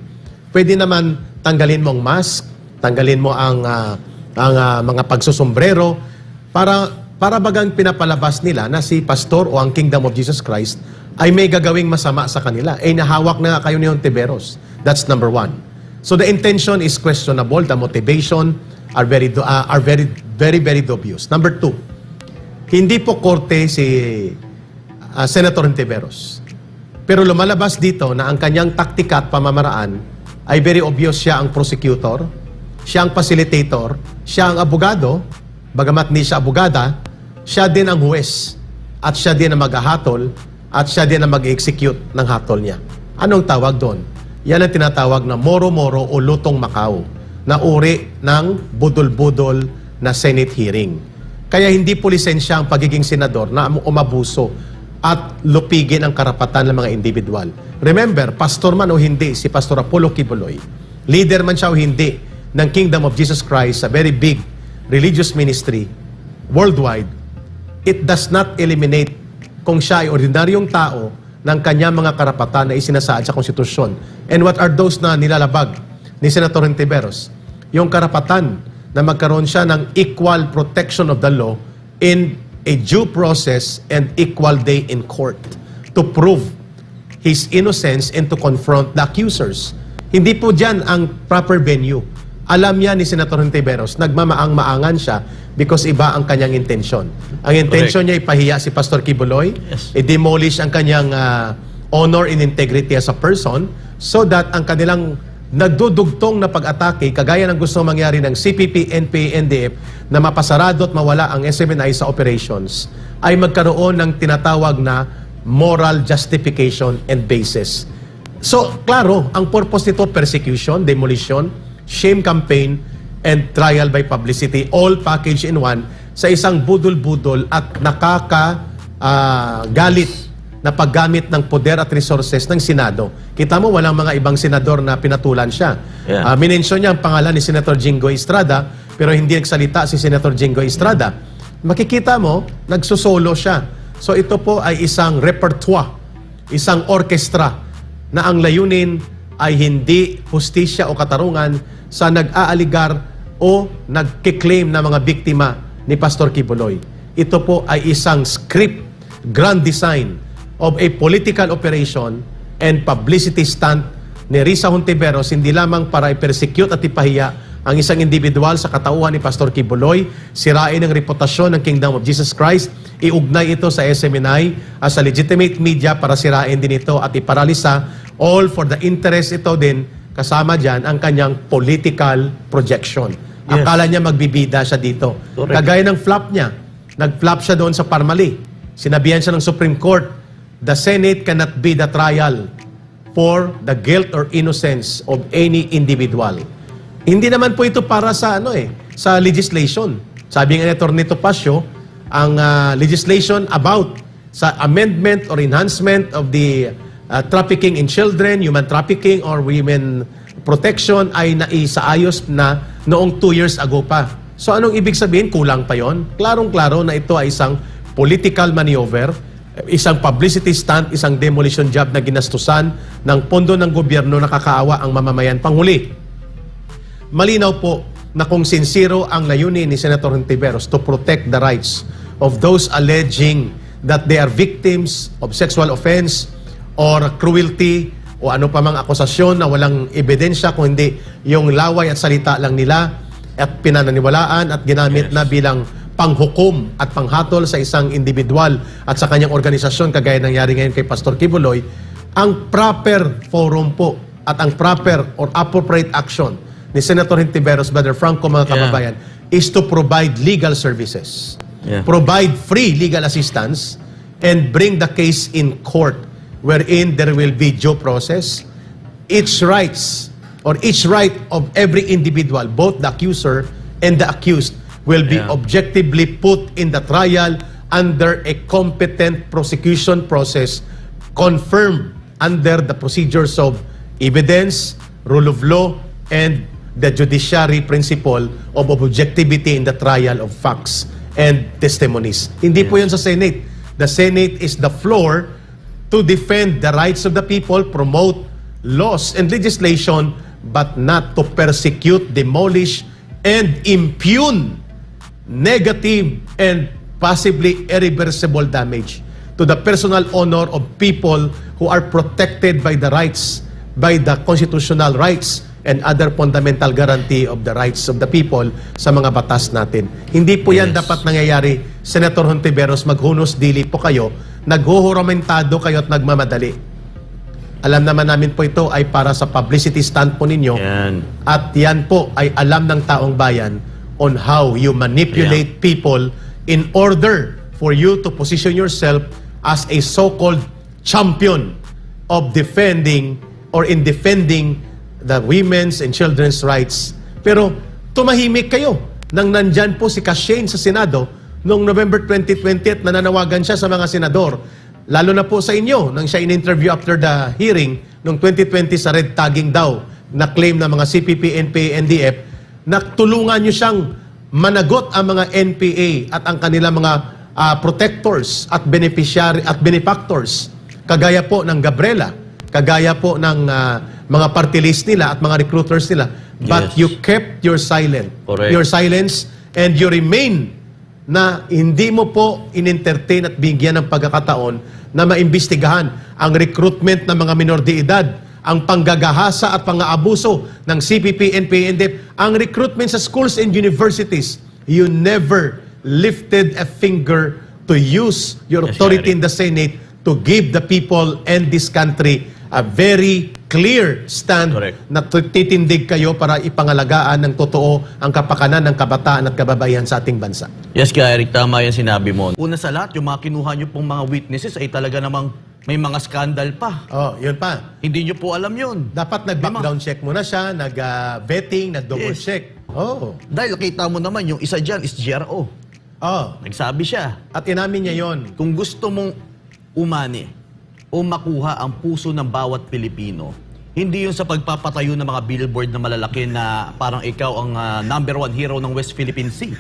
pwede naman tanggalin mo ang mask, tanggalin mo ang mga pagsusombrero, para bagang pinapalabas nila na si Pastor o ang Kingdom of Jesus Christ ay may gagawing masama sa kanila. Nahawak na kayo ni Hontiveros. That's number one. So the intention is questionable. The motivation are very dubious. Number two, hindi po korte si Senator Hontiveros. Pero lumalabas dito na ang kanyang taktika at pamamaraan ay very obvious. Siya ang prosecutor, siya ang facilitator, siya ang abogado, bagamat ni siya abogada, siya din ang huwes at siya din ang maghahatol at siya din ang mag-execute ng hatol niya. Anong tawag doon? Yan ang tinatawag na moro-moro o lutong Macau na uri ng budol-budol na Senate hearing. Kaya hindi po lisensya ang pagiging senador na umabuso at lupigin ang karapatan ng mga individual. Remember, pastor man o hindi, si Pastor Apollo Kibuloy, leader man siya o hindi ng Kingdom of Jesus Christ, a very big religious ministry worldwide, it does not eliminate kung siya ay ordinaryong tao ng kanyang mga karapatan na isinasaad sa konstitusyon. And what are those na nilalabag ni Senator Hontiveros? Yung karapatan na magkaroon siya ng equal protection of the law in a due process and equal day in court to prove his innocence and to confront the accusers. Hindi po dyan ang proper venue. Alam niya ni Senator Hontiveros, nagmamaang-maangan siya because iba ang kanyang intensyon. Ang intensyon niya ipahiya si Pastor Kibuloy, i-demolish ang kanyang honor and integrity as a person so that ang kanilang nagdudugtong na pag-atake, kagaya ng gusto mangyari ng CPP, NPA, NDF, na mapasarado at mawala ang SMNI sa operations, ay magkaroon ng tinatawag na moral justification and basis. So, klaro, ang purpose nito, persecution, demolition, shame campaign, and trial by publicity, all packaged in one sa isang budol-budol at nakakagalit na paggamit ng poder at resources ng Senado. Kita mo, walang mga ibang senador na pinatulan siya. Yeah. Minensyon niya ang pangalan ni Senator Jingo Estrada, pero hindi nagsalita si Senator Jingo Estrada. Makikita mo, nagsusolo siya. So ito po ay isang repertoire, isang orkestra na ang layunin ay hindi hustisya o katarungan sa nag-aaligar o nagkiklaim na mga biktima ni Pastor Kibuloy. Ito po ay isang script, grand design of a political operation and publicity stunt ni Risa Hontiveros, hindi lamang para i-persecute at ipahiya ang isang individual sa katauhan ni Pastor Kibuloy, sirain ang reputasyon ng Kingdom of Jesus Christ, iugnay ito sa SMNI as a legitimate media para sirain din ito at iparalisa, all for the interest ito din, kasama dyan ang kanyang political projection. Yes. Akala niya magbibida siya dito. Correct. Kagaya ng flop niya, nag-flop siya doon sa Parmali. Sinabihan siya ng Supreme Court, the Senate cannot be the trial for the guilt or innocence of any individual. Hindi naman po ito para sa sa legislation. Sabi nga ni Atty. Topacio, ang legislation about sa amendment or enhancement of the trafficking in children, human trafficking or women protection ay naisaayos na noong 2 years ago pa. So anong ibig sabihin? Kulang pa yon? Klarong-klaro na ito ay isang political maneuver, isang publicity stunt, isang demolition job na ginastusan ng pondo ng gobyerno na kakaawa ang mamamayan. Panghuli, malinaw po na kung sincero ang layunin ni Senator Hontiveros to protect the rights of those alleging that they are victims of sexual offense or cruelty o ano pa mang akusasyon na walang ebidensya kung hindi yung laway at salita lang nila at pinananiwalaan at ginamit na bilang panghukom at panghatol sa isang individual at sa kanyang organisasyon kagaya nangyari ngayon kay Pastor Kibuloy, ang proper forum po at ang proper or appropriate action ni Senator Hontiveros, Brother Franco, mga kababayan, is to provide legal services, provide free legal assistance, and bring the case in court wherein there will be due process. Each rights or each right of every individual, both the accuser and the accused, will be objectively put in the trial under a competent prosecution process confirmed under the procedures of evidence, rule of law, and the judiciary principle of objectivity in the trial of facts and testimonies. Hindi po yun sa Senate. The Senate is the floor to defend the rights of the people, promote laws and legislation, but not to persecute, demolish, and impugn negative and possibly irreversible damage to the personal honor of people who are protected by the rights, by the constitutional rights and other fundamental guarantee of the rights of the people sa mga batas natin. Hindi po yan dapat nangyayari. Senator Hontiveros, maghunos dili po kayo, naghuhuramentado kayo at nagmamadali. Alam naman namin po ito ay para sa publicity stunt po ninyo. At yan po ay alam ng taong bayan on how you manipulate people in order for you to position yourself as a so-called champion of defending or in defending the women's and children's rights. Pero tumahimik kayo nang nandyan po si Cashane sa Senado noong November 2020 at nananawagan siya sa mga senador. Lalo na po sa inyo nang siya in-interview after the hearing noong 2020 sa red tagging daw na claim ng mga CPP, NPA, NDF, na tulungan nyo siyang managot ang mga NPA at ang kanilang mga protectors at beneficiary at benefactors. Kagaya po ng Gabriela, kagaya po ng mga party list nila at mga recruiters nila. But you kept your silence. Your silence and you remain na hindi mo po in-entertain at bigyan ng pagkakataon na maimbestigahan ang recruitment ng mga minor de edad, ang panggagahasa at pang-aabuso ng CPP, NPA, NDF, ang recruitment sa schools and universities. You never lifted a finger to use your authority in the Senate to give the people and this country a very clear stand na titindig kayo para ipangalagaan ng totoo ang kapakanan ng kabataan at kababayan sa ating bansa. Yes, kaya Eric, tama yan sinabi mo. Una sa lahat, yung mga kinuha nyo pong mga witnesses ay talaga namang may mga skandal pa. Oh, yun pa. Hindi nyo po alam yun. Dapat nag-background check muna siya, nag-vetting, nag-double check. Oh. Dahil kita mo naman, yung isa dyan is GRO. Oh. Nagsabi siya. At inamin niya yon. Kung gusto mong umani, o makuha ang puso ng bawat Pilipino, hindi yun sa pagpapatayo ng mga billboard na malalaki na parang ikaw ang #1 hero ng West Philippine Sea.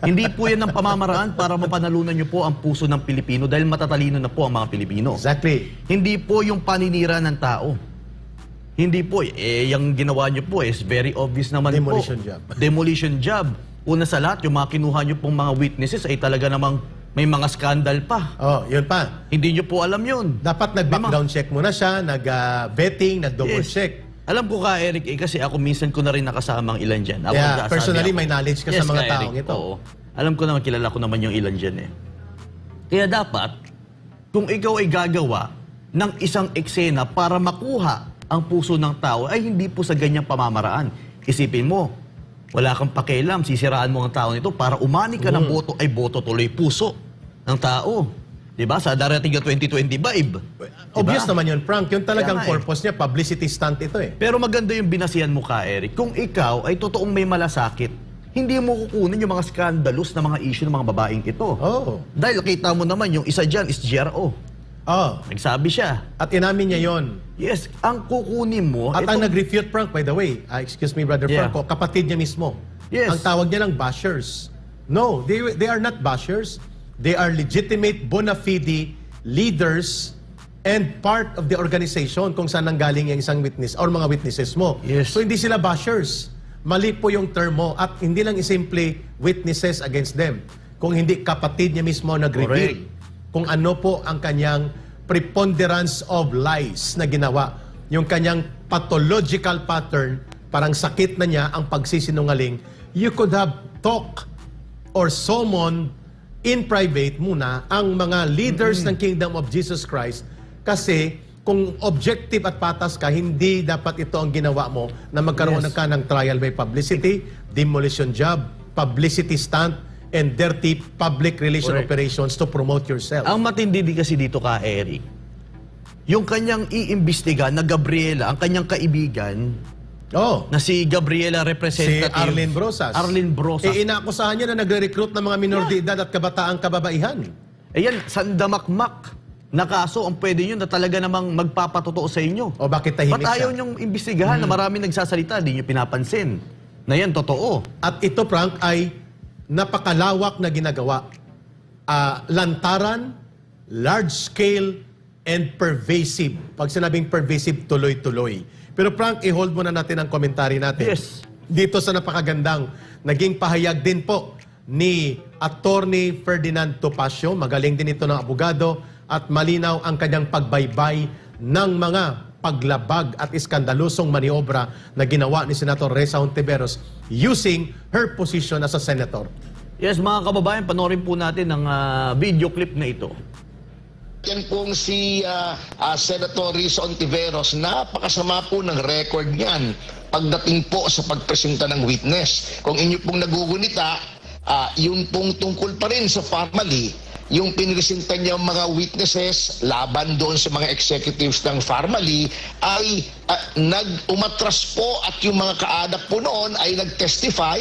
Hindi po yan ang pamamaraan para mapanalunan nyo po ang puso ng Pilipino dahil matatalino na po ang mga Pilipino. Exactly. Hindi po yung paninira ng tao. Hindi po. Yung ginawa nyo po is very obvious naman Demolition po. job. Demolition job. Una sa lahat, yung mga kinuha nyo pong mga witnesses ay talaga namang may mga skandal pa. Oh, yun pa. Hindi nyo po alam yun. Dapat nag-background check muna siya, nag-vetting, nag-double check. Alam ko ka, Eric, kasi ako minsan ko na rin nakasamang ilan dyan. Ako, Yeah, nagsasabi personally, ako. may knowledge ka sa mga taong ito. Oo. Alam ko naman, kilala ko naman yung ilan dyan eh. Kaya dapat, kung ikaw ay gagawa ng isang eksena para makuha ang puso ng tao, ay hindi po sa ganyang pamamaraan. Isipin mo, wala kang pakialam, sisiraan mo ang tao nito para umani ka ng boto, ay boto tuloy puso ng tao. Diba? Sa darating na 2025. Obvious naman yun, Frank. Yung talagang Kaya nga purpose niya, publicity stunt ito eh. Pero maganda yung binasihan mo ka, Eric. Kung ikaw ay totoong may malasakit, hindi mo kukunin yung mga scandalous na mga issue ng mga babaeng ito. Oh. Dahil kita mo naman, yung isa dyan is GRO. Oh. Nagsabi siya. At inamin niya yon. Yes, ang kukunin mo... At ang nag-refute, Frank, by the way, excuse me, Brother Yeah. Franco, kapatid niya mismo. Yes. Ang tawag niya lang bashers. No, they are not bashers. They are legitimate, bona fide leaders and part of the organization kung saan nanggaling yung isang witness or mga witnesses mo. Yes. So hindi sila bashers. Mali po yung term mo at hindi lang simple witnesses against them. Kung hindi kapatid niya mismo nag-reveal kung ano po ang kanyang preponderance of lies na ginawa. Yung kanyang pathological pattern, parang sakit na niya ang pagsisinungaling. You could have talk or summon in private muna ang mga leaders ng Kingdom of Jesus Christ kasi kung objective at patas ka, hindi dapat ito ang ginawa mo na magkaroon ka ng trial by publicity, demolition job, publicity stunt, and dirty public relation operations to promote yourself. Ang matindi din kasi dito ka, Eric, yung kanyang iimbestiga na Gabriela, ang kanyang kaibigan, na si Gabriela representative. Si Arlene Brosas. Arlene Brosas. Inaakusahan niya na nagre-recruit ng mga minor de edad at kabataang kababaihan. Ayan, sandamakmak na kaso ang pwede nyo na talaga namang magpapatotoo sa inyo. O bakit tahimik Ba't ayaw siya? nyong imbestigahan na marami nagsasalita, di nyo pinapansin na yan totoo. At ito, Frank, ay napakalawak na ginagawa. Lantaran, large scale, and pervasive. Pag sinabing pervasive, tuloy-tuloy. Pero Frank, i-hold muna natin ang komentary natin. Yes. Dito sa napakagandang naging pahayag din po ni Attorney Ferdinand Topacio. Magaling din ito ng abogado at malinaw ang kanyang pagbaybay ng mga paglabag at iskandalosong maniobra na ginawa ni Senator Risa Hontiveros using her position as a senator. Yes, mga kababayan, panoorin po natin ang video clip na ito. Yan pong si Senator Risa Hontiveros, napakasama po ng record niyan pagdating po sa pagpresenta ng witness. Kung inyo pong nagugunita, yun pong tungkol pa rin sa family, yung pinresenta niya mga witnesses laban doon sa mga executives ng family ay umatras po at yung mga kaanak po noon ay nag-testify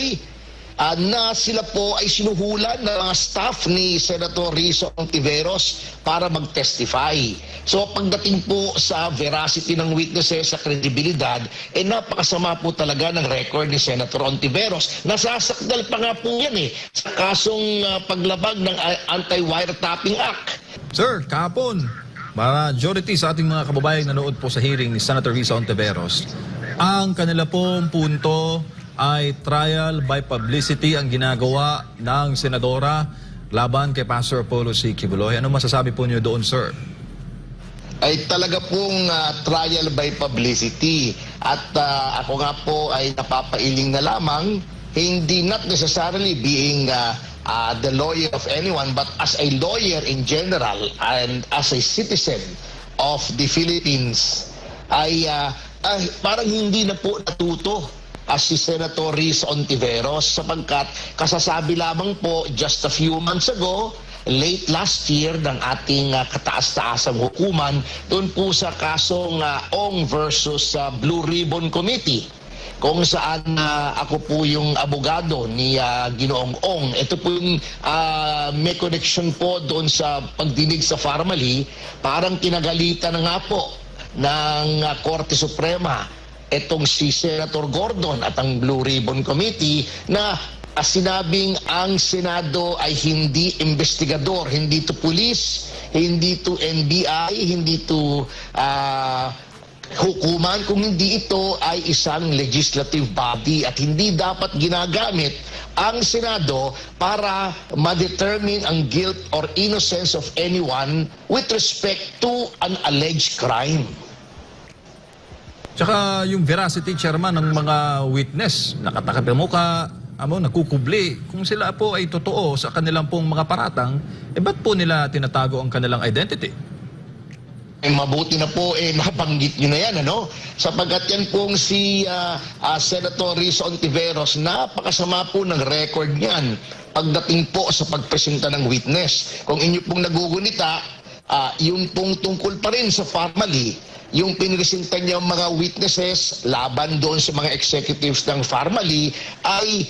na sila po ay sinuhulan ng mga staff ni Senator Risa Hontiveros para mag-testify. So pagdating po sa veracity ng witnesses, sa kredibilidad, napakasama po talaga ng record ni Senator Hontiveros. Nasasakdal pa nga po yan sa kasong paglabag ng Anti-Wiretapping Act. Sir, kahapon, majority sa ating mga kababayan nanood po sa hearing ni Senator Risa Hontiveros, ang kanila pong punto ay trial by publicity ang ginagawa ng senadora laban kay Pastor Apollo C. Quiboloy. Ano masasabi po niyo doon, sir? Ay talaga pong trial by publicity. At ako nga po ay napapailing na lamang, hindi not necessarily being the lawyer of anyone, but as a lawyer in general and as a citizen of the Philippines, ay parang hindi na po natuto si Senator Risa Hontiveros sapagkat kasasabi lamang po just a few months ago, late last year, ng ating kataas-taasang hukuman doon po sa kasong Ong versus Blue Ribbon Committee kung saan ako po yung abogado ni Ginoong Ong. Ito po yung may connection po doon sa pagdinig sa Farmally. Parang kinagalitan na nga po ng Korte Suprema itong si Senator Gordon at ang Blue Ribbon Committee na sinabing ang Senado ay hindi investigador, hindi to police, hindi to NBI, hindi to hukuman, kung hindi ito ay isang legislative body at hindi dapat ginagamit ang Senado para ma-determine ang guilt or innocence of anyone with respect to an alleged crime. Tsaka yung veracity, Chairman, ng mga witness, nakatakip ang muka, nagkukubli. Kung sila po ay totoo sa kanilang pong mga paratang, ba't po nila tinatago ang kanilang identity? Mabuti na po nabanggit nyo na yan, sapagkat yan pong si Senator Risa Ontiveros, napakasama po ng record niyan pagdating po sa pagpresenta ng witness. Kung inyo pong nagugunita, yung pong tungkol pa rin sa Farmally, yung pinresentan niya mga witnesses laban doon sa mga executives ng Farmally ay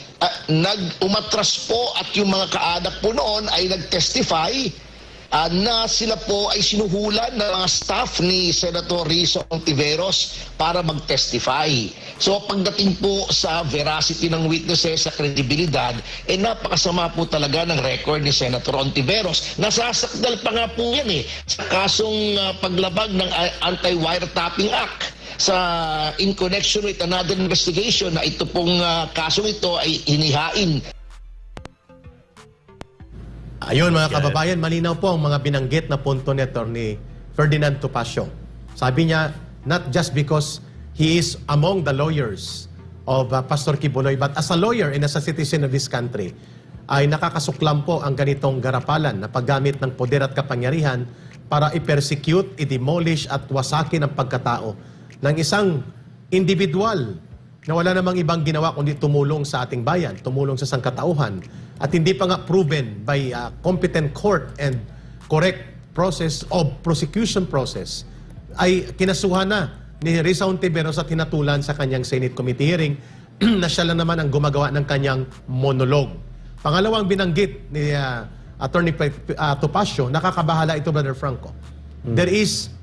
umatras po at yung mga kaanak po noon ay nag-testify na sila po ay sinuhulan ng mga staff ni Senator Risa Ontiveros para mag-testify. So pagdating po sa veracity ng witnesses, sa kredibilidad, napakasama po talaga ng record ni Senator Ontiveros. Nasasakdal pa nga po yan sa kasong paglabag ng Anti-Wiretapping Act in connection with another investigation na ito pong kasong ito ay hinihain. Ayun mga kababayan, malinaw po ang mga binanggit na punto ni Atty. Ferdinand Topacio. Sabi niya, not just because he is among the lawyers of Pastor Quiboloy, but as a lawyer and as a citizen of this country, ay nakakasuklam po ang ganitong garapalan na paggamit ng poder at kapangyarihan para i-persecute, i-demolish at wasakin ang pagkatao ng isang individual na wala namang ibang ginawa kundi tumulong sa ating bayan, tumulong sa sangkatauhan, at hindi pa nga proven by competent court and correct process of prosecution process, ay kinasuhan na ni Risa Ontiveros at hinatulan sa kanyang Senate Committee hearing na siya lang naman ang gumagawa ng kanyang monologue. Pangalawang binanggit ni Atty. Topacio, nakakabahala ito, Brother Franco. There is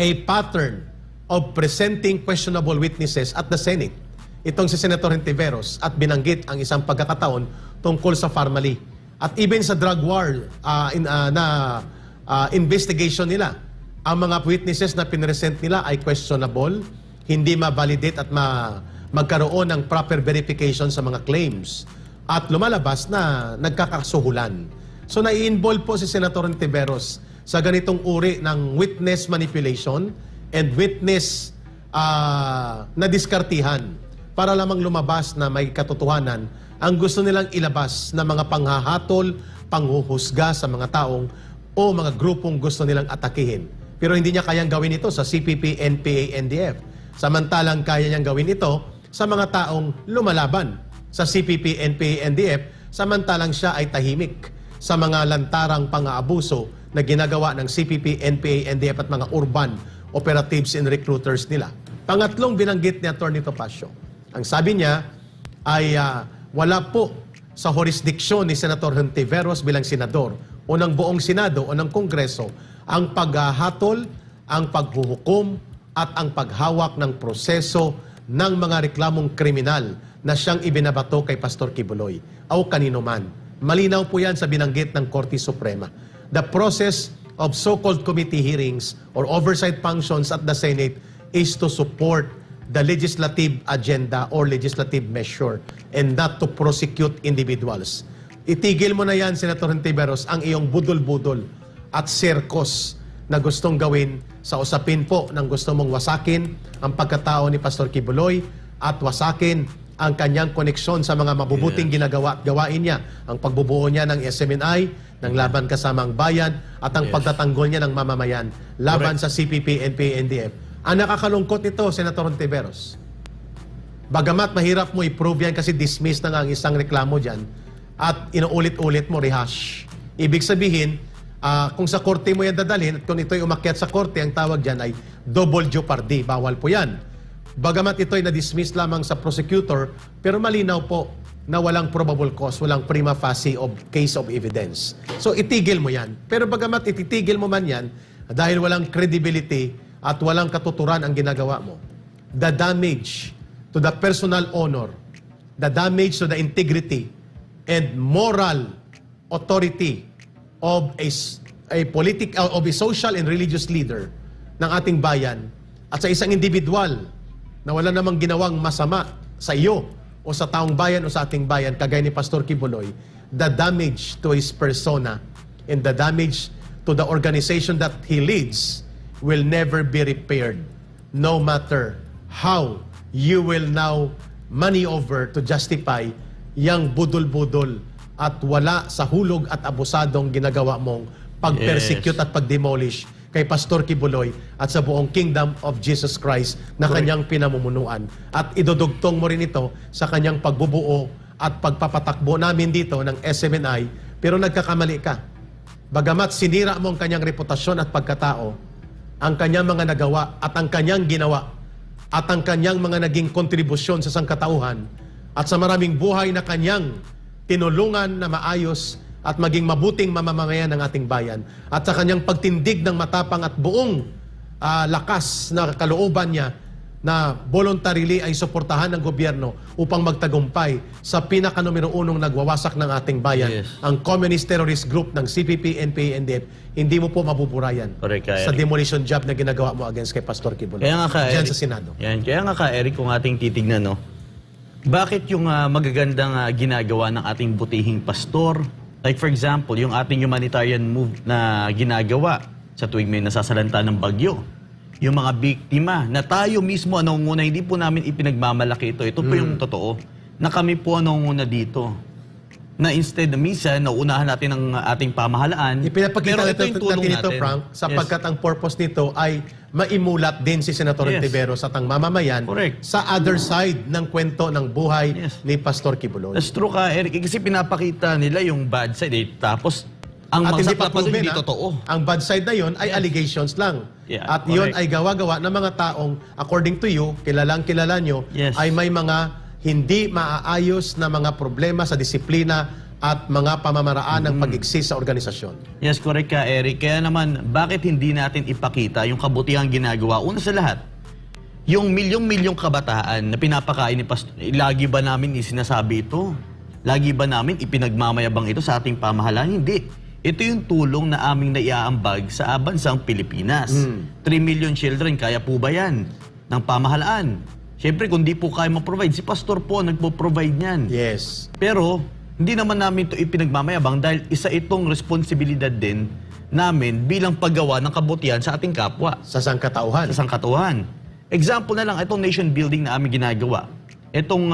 a pattern of presenting questionable witnesses at the Senate. Itong si Senator Ontiveros at binanggit ang isang pagkakataon tungkol sa Farmally. At even sa drug war investigation nila, ang mga witnesses na pinresent nila ay questionable, hindi ma-validate at magkaroon ng proper verification sa mga claims. At lumalabas na nagkakasuhulan. So nai-involve po si Senator Ontiveros sa ganitong uri ng witness manipulation and witness na diskartihan para lamang lumabas na may katotohanan ang gusto nilang ilabas na mga panghahatol, panghuhusga sa mga taong o mga grupong gusto nilang atakihin. Pero hindi niya kayang gawin ito sa CPP, NPA, NDF. Samantalang kaya niyang gawin ito sa mga taong lumalaban sa CPP, NPA, NDF, samantalang siya ay tahimik sa mga lantarang pang-aabuso na ginagawa ng CPP, NPA, NDF at mga urban operatives and recruiters nila. Pangatlong binanggit ni Atty. Topacio. Ang sabi niya ay wala po sa jurisdiksyon ni Senator Ontiveros bilang senador o ng buong Senado o ng Kongreso ang paghahatol, ang paghuhukom at ang paghawak ng proseso ng mga reklamong kriminal na siyang ibinabato kay Pastor Quiboloy o kanino man. Malinaw po yan sa binanggit ng Korte Suprema. The process of so-called committee hearings or oversight functions at the Senate is to support the legislative agenda or legislative measure and not to prosecute individuals. Itigil mo na yan, Senator Ontiveros, ang iyong budol-budol at sirkos na gustong gawin sa usapin po ng gusto mong wasakin ang pagkatao ni Pastor Quiboloy at wasakin ang kanyang koneksyon sa mga mabubuting ginagawa at gawain niya, ang pagbubuo niya ng SMNI, ng Laban Kasamang Bayan, at ang pagtatanggol niya ng mamamayan laban sa CPP, NPA, NDF. Ang nakakalungkot nito, Senator Ontiveros, bagamat mahirap mo i-prove yan kasi dismiss na nga ang isang reklamo dyan at inuulit-ulit mo, rehash. Ibig sabihin, kung sa korte mo yan dadalhin at kung ito'y umakyat sa korte, ang tawag dyan ay double jeopardy. Bawal po yan. Bagamat ito ay na-dismiss lamang sa prosecutor, pero malinaw po na walang probable cause, walang prima facie of case of evidence. So itigil mo yan. Pero bagamat ititigil mo man yan, dahil walang credibility at walang katuturan ang ginagawa mo, the damage to the personal honor, the damage to the integrity and moral authority of a social and religious leader ng ating bayan at sa isang individual na wala namang ginawang masama sa iyo o sa taong bayan o sa ating bayan, kagaya ni Pastor Quiboloy, the damage to his persona and the damage to the organization that he leads will never be repaired, no matter how you will now maneuver to justify yang budol-budol at wala sa hulog at abusadong ginagawa mong pag-persecute at pag-demolish kay Pastor Quiboloy at sa buong Kingdom of Jesus Christ na kanyang pinamumunuan. At idudugtong mo rin ito sa kanyang pagbubuo at pagpapatakbo namin dito ng SMNI, pero nagkakamali ka. Bagamat sinira mo ang kanyang reputasyon at pagkatao, ang kanyang mga nagawa at ang kanyang ginawa at ang kanyang mga naging kontribusyon sa sangkatauhan at sa maraming buhay na kanyang tinulungan na maayos at maging mabuting mamamayan ng ating bayan at sa kanyang pagtindig ng matapang at buong lakas na kalooban niya na voluntarily ay suportahan ng gobyerno upang magtagumpay sa pinaka-numero 1 nagwawasak ng ating bayan, ang communist terrorist group ng CPP, NPA, NDF. Hindi mo po mabuburayan sa demolition job na ginagawa mo against kay Pastor Quiboloy diyan sa Senado. Yan. Kaya nga ka, Eric, kung ating titignan, no, bakit yung magagandang ginagawa ng ating butihing pastor, like for example, yung ating humanitarian move na ginagawa sa tuwing may nasasalanta ng bagyo, yung mga biktima, na tayo mismo nangunguna, hindi po namin ipinagmamalaki ito. Ito po yung totoo, na kami po nangunguna dito. Na instead na minsan, nauunahan natin ang ating pamahalaan. Ipinapakita pero ito yung tulong natin ito, Frank, sapagkat ang purpose nito ay maimulat din si Senator Ontiveros at ang mamamayan sa other side ng kwento ng buhay ni Pastor Quiboloy. That's true ka, Eric. Kasi pinapakita nila yung bad side. Tapos, ang at hindi magsakla pa pa doon, proven, hindi totoo. Ang bad side na yon ay allegations lang. At yon ay gawa-gawa ng mga taong, according to you, kilala nyo, ay may mga hindi maaayos na mga problema sa disiplina at mga pamamaraan ng pag-exist sa organisasyon. Yes, correct ka, Eric. Kaya naman, bakit hindi natin ipakita yung kabutihang ginagawa? Una sa lahat, yung milyong-milyong kabataan na pinapakain ni Pastor, lagi ba namin isinasabi ito? Lagi ba namin ipinagmamayabang ito sa ating pamahalaan? Hindi. Ito yung tulong na aming naiaambag sa bansang Pilipinas. 3 million children, kaya po ba yan ng pamahalaan? Siyempre, kung di po kaya ma-provide, si Pastor po nagpo-provide niyan. Yes. Pero, hindi naman namin ito ipinagmamayabang dahil isa itong responsibilidad din namin bilang paggawa ng kabutihan sa ating kapwa. Sa sangkatauhan. Sa sangkatauhan. Example na lang, itong nation building na aming ginagawa. Itong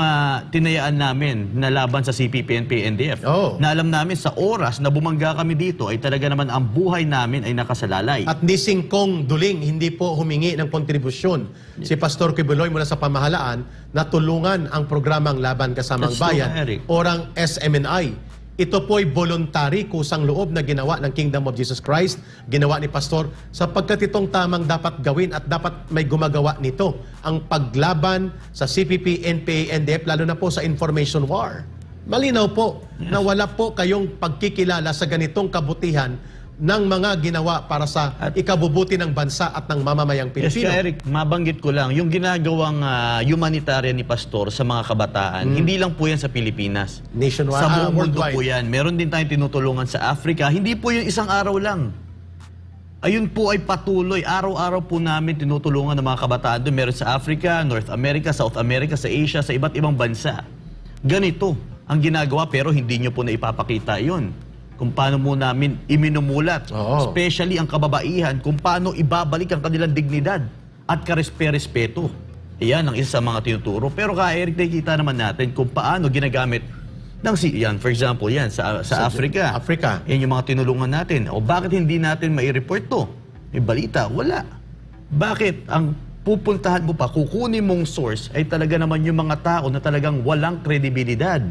tinayaan namin na laban sa CPP, NPA, NDF. Na alam namin sa oras na bumangga kami dito ay talaga naman ang buhay namin ay nakasalalay. At ni Singkong Duling, hindi po humingi ng kontribusyon si Pastor Quiboloy mula sa pamahalaan na tulungan ang programang Laban Kasamang Bayan o ang SMNI. Ito po ay voluntary, kusang loob na ginawa ng Kingdom of Jesus Christ, ginawa ni Pastor, sapagkat itong tamang dapat gawin at dapat may gumagawa nito, ang paglaban sa CPP, NPA, NDF, lalo na po sa information war. Malinaw po na wala po kayong pagkikilala sa ganitong kabutihan ng mga ginawa para sa ikabubuti ng bansa at ng mamamayang Pilipino. Yes, Eric, mabanggit ko lang, yung ginagawang humanitarian ni Pastor sa mga kabataan, hindi lang po yan sa Pilipinas. Nationwide, sa buong mundo worldwide po yan. Meron din tayong tinutulungan sa Africa. Hindi po yung isang araw lang. Ayun po ay patuloy. Araw-araw po namin tinutulungan ng mga kabataan doon. Meron sa Africa, North America, South America, sa Asia, sa iba't ibang bansa. Ganito ang ginagawa pero hindi nyo po na ipapakita yun. Kung paano mo namin iminumulat, especially ang kababaihan, kung paano ibabalik ang kanilang dignidad at karespe-respeto. Iyan ang isa sa mga tinuturo. Pero Eric, nakikita naman natin kung paano ginagamit ng yan, for example, yan sa Africa. Yan yung mga tinulungan natin. O bakit hindi natin mai-report to? May balita, wala. Bakit ang pupuntahan mo pa, kukunin mong source ay talaga naman yung mga tao na talagang walang kredibilidad.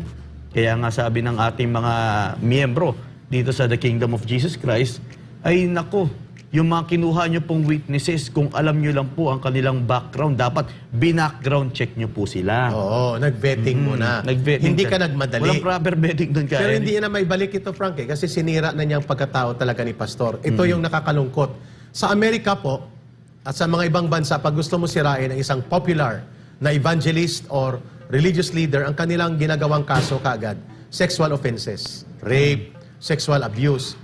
Kaya nga sabi ng ating mga miyembro dito sa The Kingdom of Jesus Christ, ay nako, yung mga kinuha nyo pong witnesses, kung alam nyo lang po ang kanilang background, dapat binackground check nyo po sila. Oo, nag-vetting muna. Nag-vetting Hindi ka. ka nagmadali. Walang proper vetting doon kaya. Pero hindi na may balik ito, Frank, kasi sinira na niyang pagkatao talaga ni Pastor. Ito yung nakakalungkot. Sa Amerika po, at sa mga ibang bansa, pag gusto mo sirain ang isang popular na evangelist or religious leader, ang kanilang ginagawang kaso kaagad, sexual offenses, rape, sexual abuse.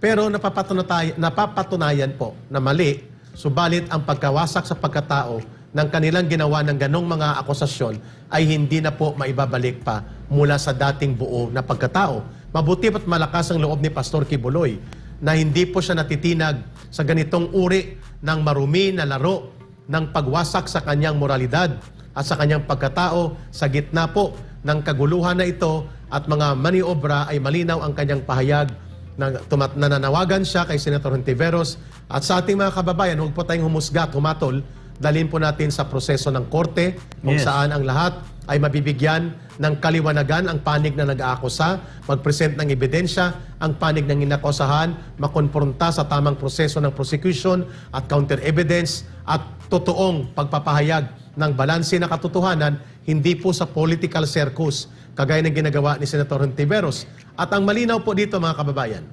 Pero napapatunayan po na mali, subalit ang pagkawasak sa pagkatao ng kanilang ginawa ng ganong mga akusasyon ay hindi na po maibabalik pa mula sa dating buo na pagkatao. Mabuti pa't malakas ang loob ni Pastor Kibuloy na hindi po siya natitinag sa ganitong uri ng marumi na laro ng pagwasak sa kanyang moralidad at sa kanyang pagkatao. Sa gitna po ng kaguluhan na ito at mga maniobra ay malinaw ang kanyang pahayag na nananawagan siya kay Senator Hontiveros at sa ating mga kababayan, huwag po tayong humusga at humatol. Dalhin po natin sa proseso ng korte kung saan ang lahat ay mabibigyan ng kaliwanagan ang panig na nag-aakusa, mag-present ng ebidensya, ang panig ng inakusahan, makonfronta sa tamang proseso ng prosecution at counter-evidence at totoong pagpapahayag ng balanse na katotohanan, hindi po sa political circus, kagaya ng ginagawa ni Senator Hontiveros. At ang malinaw po dito mga kababayan,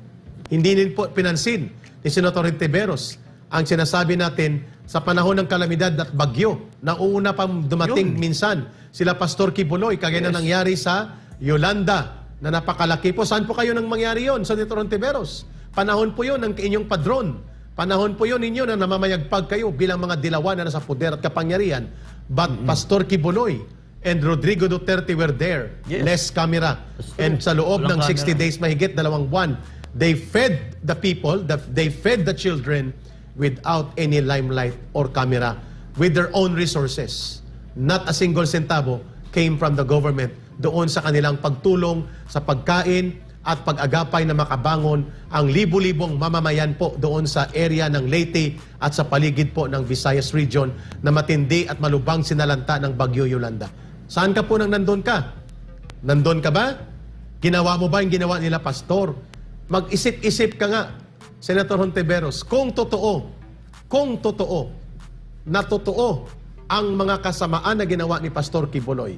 hindi din po pinansin ni Senator Hontiveros ang sinasabi natin sa panahon ng kalamidad at bagyo na uuna pang dumating minsan sila Pastor Kibuloy, kagaya na nangyari sa Yolanda na napakalaki po. Saan po kayo nang mangyari yon? Sa Senator Hontiveros. Panahon po yon ng inyong padron. Panahon po yon ninyo na namamayagpag kayo bilang mga dilawan na nasa poder at kapangyarihan. But Pastor Kibuloy and Rodrigo Duterte were there. Less camera. And sa loob ng 60 days, mahigit 2 buwan, they fed the people, they fed the children without any limelight or camera, with their own resources. Not a single centavo came from the government doon sa kanilang pagtulong sa pagkain at pag-agapay na makabangon ang libu-libong mamamayan po doon sa area ng Leyte at sa paligid po ng Visayas region na matindi at malubang sinalanta ng Bagyo Yolanda. Saan ka po nang nandun ka? Nandun ka ba? Ginawa mo ba yung ginawa nila, Pastor? Mag-isip-isip ka nga, Senator Hontiveros, kung totoo na totoo ang mga kasamaan na ginawa ni Pastor Kibuloy,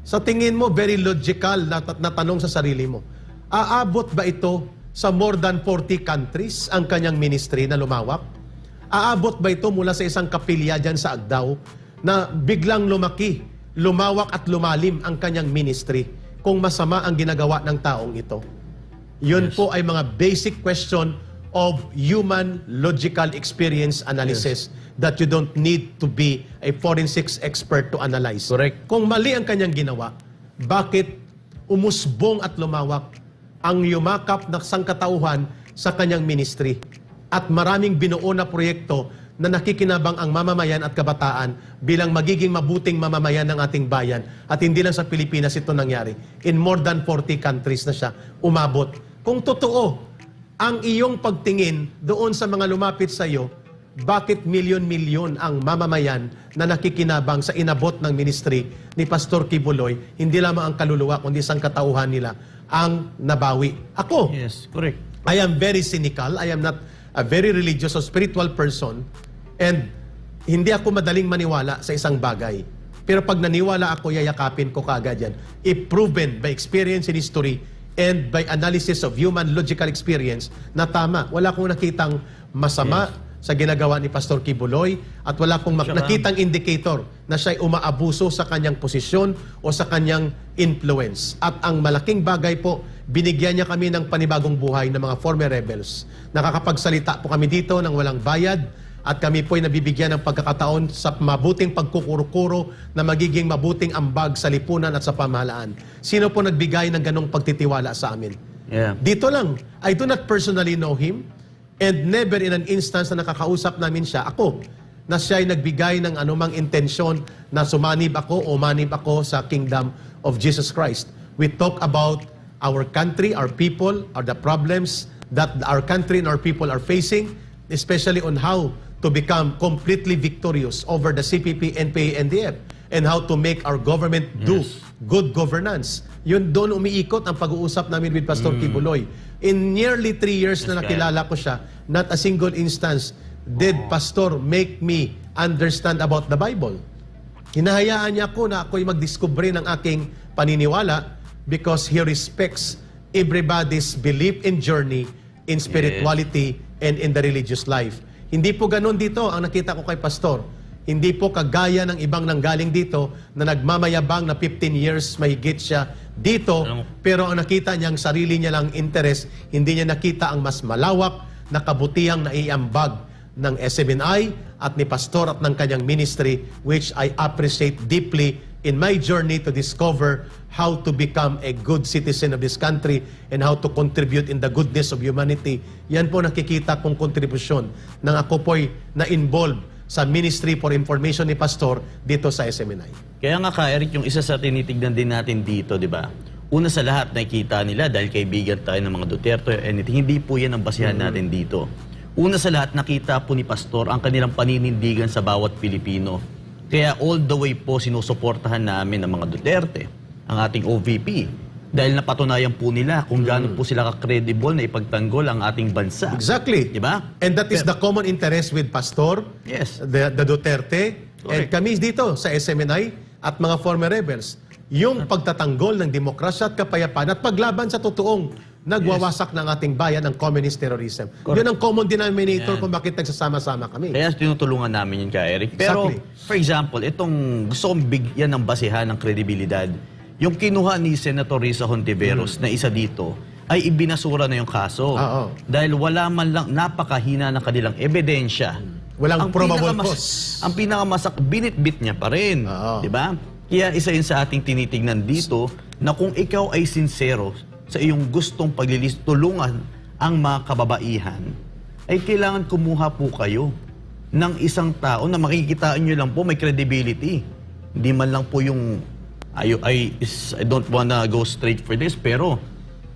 sa tingin mo, very logical na tanong sa sarili mo, aabot ba ito sa more than 40 countries ang kanyang ministry na lumawak? Aabot ba ito mula sa isang kapilya dyan sa Agdao na biglang lumaki, lumawak at lumalim ang kanyang ministry kung masama ang ginagawa ng taong ito? Yun po ay mga basic question of human logical experience analysis that you don't need to be a forensics expert to analyze. Correct. Kung mali ang kanyang ginawa, bakit umusbong at lumawak ang yumakap na sangkatauhan sa kanyang ministry at maraming binuo na proyekto na nakikinabang ang mamamayan at kabataan bilang magiging mabuting mamamayan ng ating bayan. At hindi lang sa Pilipinas ito nangyari. In more than 40 countries na siya umabot. Kung totoo ang iyong pagtingin doon sa mga lumapit sa iyo, bakit milyon-milyon ang mamamayan na nakikinabang sa inabot ng ministry ni Pastor Kibuloy, hindi lamang ang kaluluwa, kundi sang katauhan nila ang nabawi? Ako, Yes, correct. I am very cynical. I am not a very religious or spiritual person. And hindi ako madaling maniwala sa isang bagay. Pero pag naniwala ako, yayakapin ko kaagad yan. If proven by experience in history and by analysis of human logical experience na tama. Wala akong nakitang masama sa ginagawa ni Pastor Kibuloy at wala akong nakitang indicator na siya'y umaabuso sa kanyang posisyon o sa kanyang influence. At ang malaking bagay po, binigyan niya kami ng panibagong buhay ng mga former rebels. Nakakapagsalita po kami dito ng walang bayad at kami po'y nabibigyan ng pagkakataon sa mabuting pagkukurukuro na magiging mabuting ambag sa lipunan at sa pamahalaan. Sino po nagbigay ng ganong pagtitiwala sa amin? Yeah. Dito lang, I do not personally know him and never in an instance na nakakausap namin siya, ako, na siya'y nagbigay ng anumang intensyon na sumanib ako o manib ako sa kingdom of Jesus Christ. We talk about our country, our people, or the problems that our country and our people are facing, especially on how to become completely victorious over the CPP, NPA, NDF, and how to make our government do good governance. Yun doon umiikot ang pag-uusap namin with Pastor Kibuloy. In nearly 3 years na nakilala ko siya, not a single instance did Pastor make me understand about the Bible. Hinahayaan niya ako na ako'y magdiskubre ng aking paniniwala because he respects everybody's belief and journey in spirituality and in the religious life. Hindi po ganun dito ang nakita ko kay Pastor. Hindi po kagaya ng ibang nanggaling dito na nagmamayabang na 15 years mahigit siya dito, pero ang nakita niya ang sarili niya lang interest, hindi niya nakita ang mas malawak na kabutihang naiambag ng SMNI at ni Pastor at ng kanyang ministry, which I appreciate deeply in my journey to discover how to become a good citizen of this country and how to contribute in the goodness of humanity. Yan po nakikita kong kontribusyon nang ako po'y na-involve sa Ministry for Information ni Pastor dito sa SMNI. Kaya nga ka, Eric, yung isa sa tinitignan din natin dito, di ba? Una sa lahat, nakikita nila dahil kaibigan tayo ng mga Duterte or anything, hindi po yan ang basihan natin dito. Una sa lahat, nakita po ni Pastor ang kanilang paninindigan sa bawat Pilipino. Kaya all the way po sinusuportahan namin ng mga Duterte, ang ating OVP, dahil napatunayan po nila kung gaano po sila ka-credible na ipagtanggol ang ating bansa. Exactly. Diba? And that is the common interest with Pastor, Yes. the Duterte, and kami dito sa SMNI at mga former rebels. Yung pagtatanggol ng demokrasya at kapayapaan at paglaban sa totoong nagwawasak ng ating bayan ng communist terrorism. Yun ang common denominator kung bakit nagsasama-sama kami. Kaya tinutulungan namin yun ka, Eric. Pero, for example, itong gusto kong bigyan ng basihan ng kredibilidad, yung kinuha ni Senator Risa Hontiveros na isa dito, ay ibinasura na yung kaso. Dahil wala man lang, napakahina ng kanilang ebidensya. Walang probable cause. Ang pinakamasak, binitbit niya pa rin. Di ba? Kaya isa yun sa ating tinitignan dito, na kung ikaw ay sincero sa iyong gustong tulungan ang mga kababaihan, ay kailangan kumuha po kayo ng isang tao na makikitaan nyo lang po may credibility. Hindi man lang po yung I don't wanna go straight for this, pero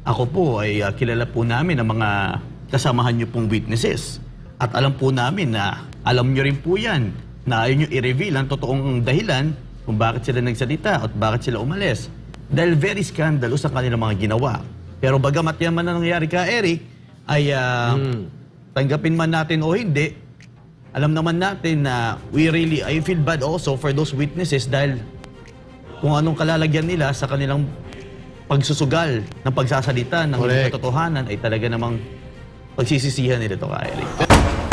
ako po ay kilala po namin ang mga kasamahan nyo pong witnesses. At alam po namin na alam nyo rin po yan na ayaw nyo i-reveal ang totoong dahilan kung bakit sila nagsalita at bakit sila umalis. Dahil very scandalous ang kanilang mga ginawa. Pero bagamat yan man na nangyari ka, Eric, ay tanggapin man natin o hindi, alam naman natin na I feel bad also for those witnesses dahil kung anong kalalagyan nila sa kanilang pagsusugal ng pagsasalita ng katotohanan ay talaga namang pagsisisihan nila ito ka, Eric.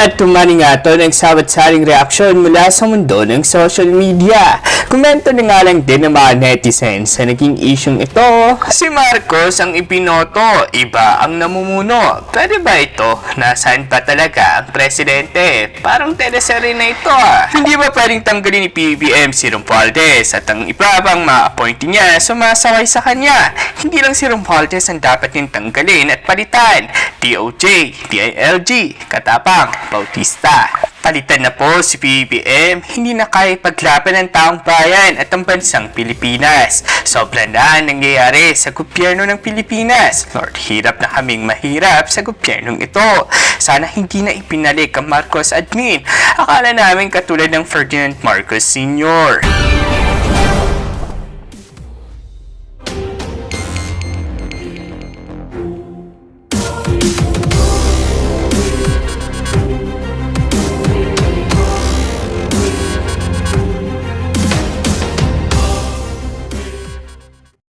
At tumani nga ito ng sawat-saring reaksyon mula sa mundo ng social media. Komento na nga lang din ng mga netizens sa naging isyong ito. Si Marcos ang ipinoto, iba ang namumuno. Pwede ba ito? Nasaan pa talaga ang presidente? Parang teleserye na ito Hindi ba pwedeng tanggalin ni PBBM si Romualdez at ang iba pang ma-appoint niya sumasaway sa kanya? Hindi lang si Romualdez ang dapat niyang tanggalin at palitan. DOJ, DILG, Katapang, Bautista. Palitan na po si PBBM, hindi na kaya paglaban ng taong bayan at ang bansang Pilipinas. Sobrang na ang nangyayari sa gobyerno ng Pilipinas. Lord, hirap na kaming mahirap sa gobyernong ito. Sana hindi na ipinalik ang Marcos admin. Akala namin katulad ng Ferdinand Marcos Sr.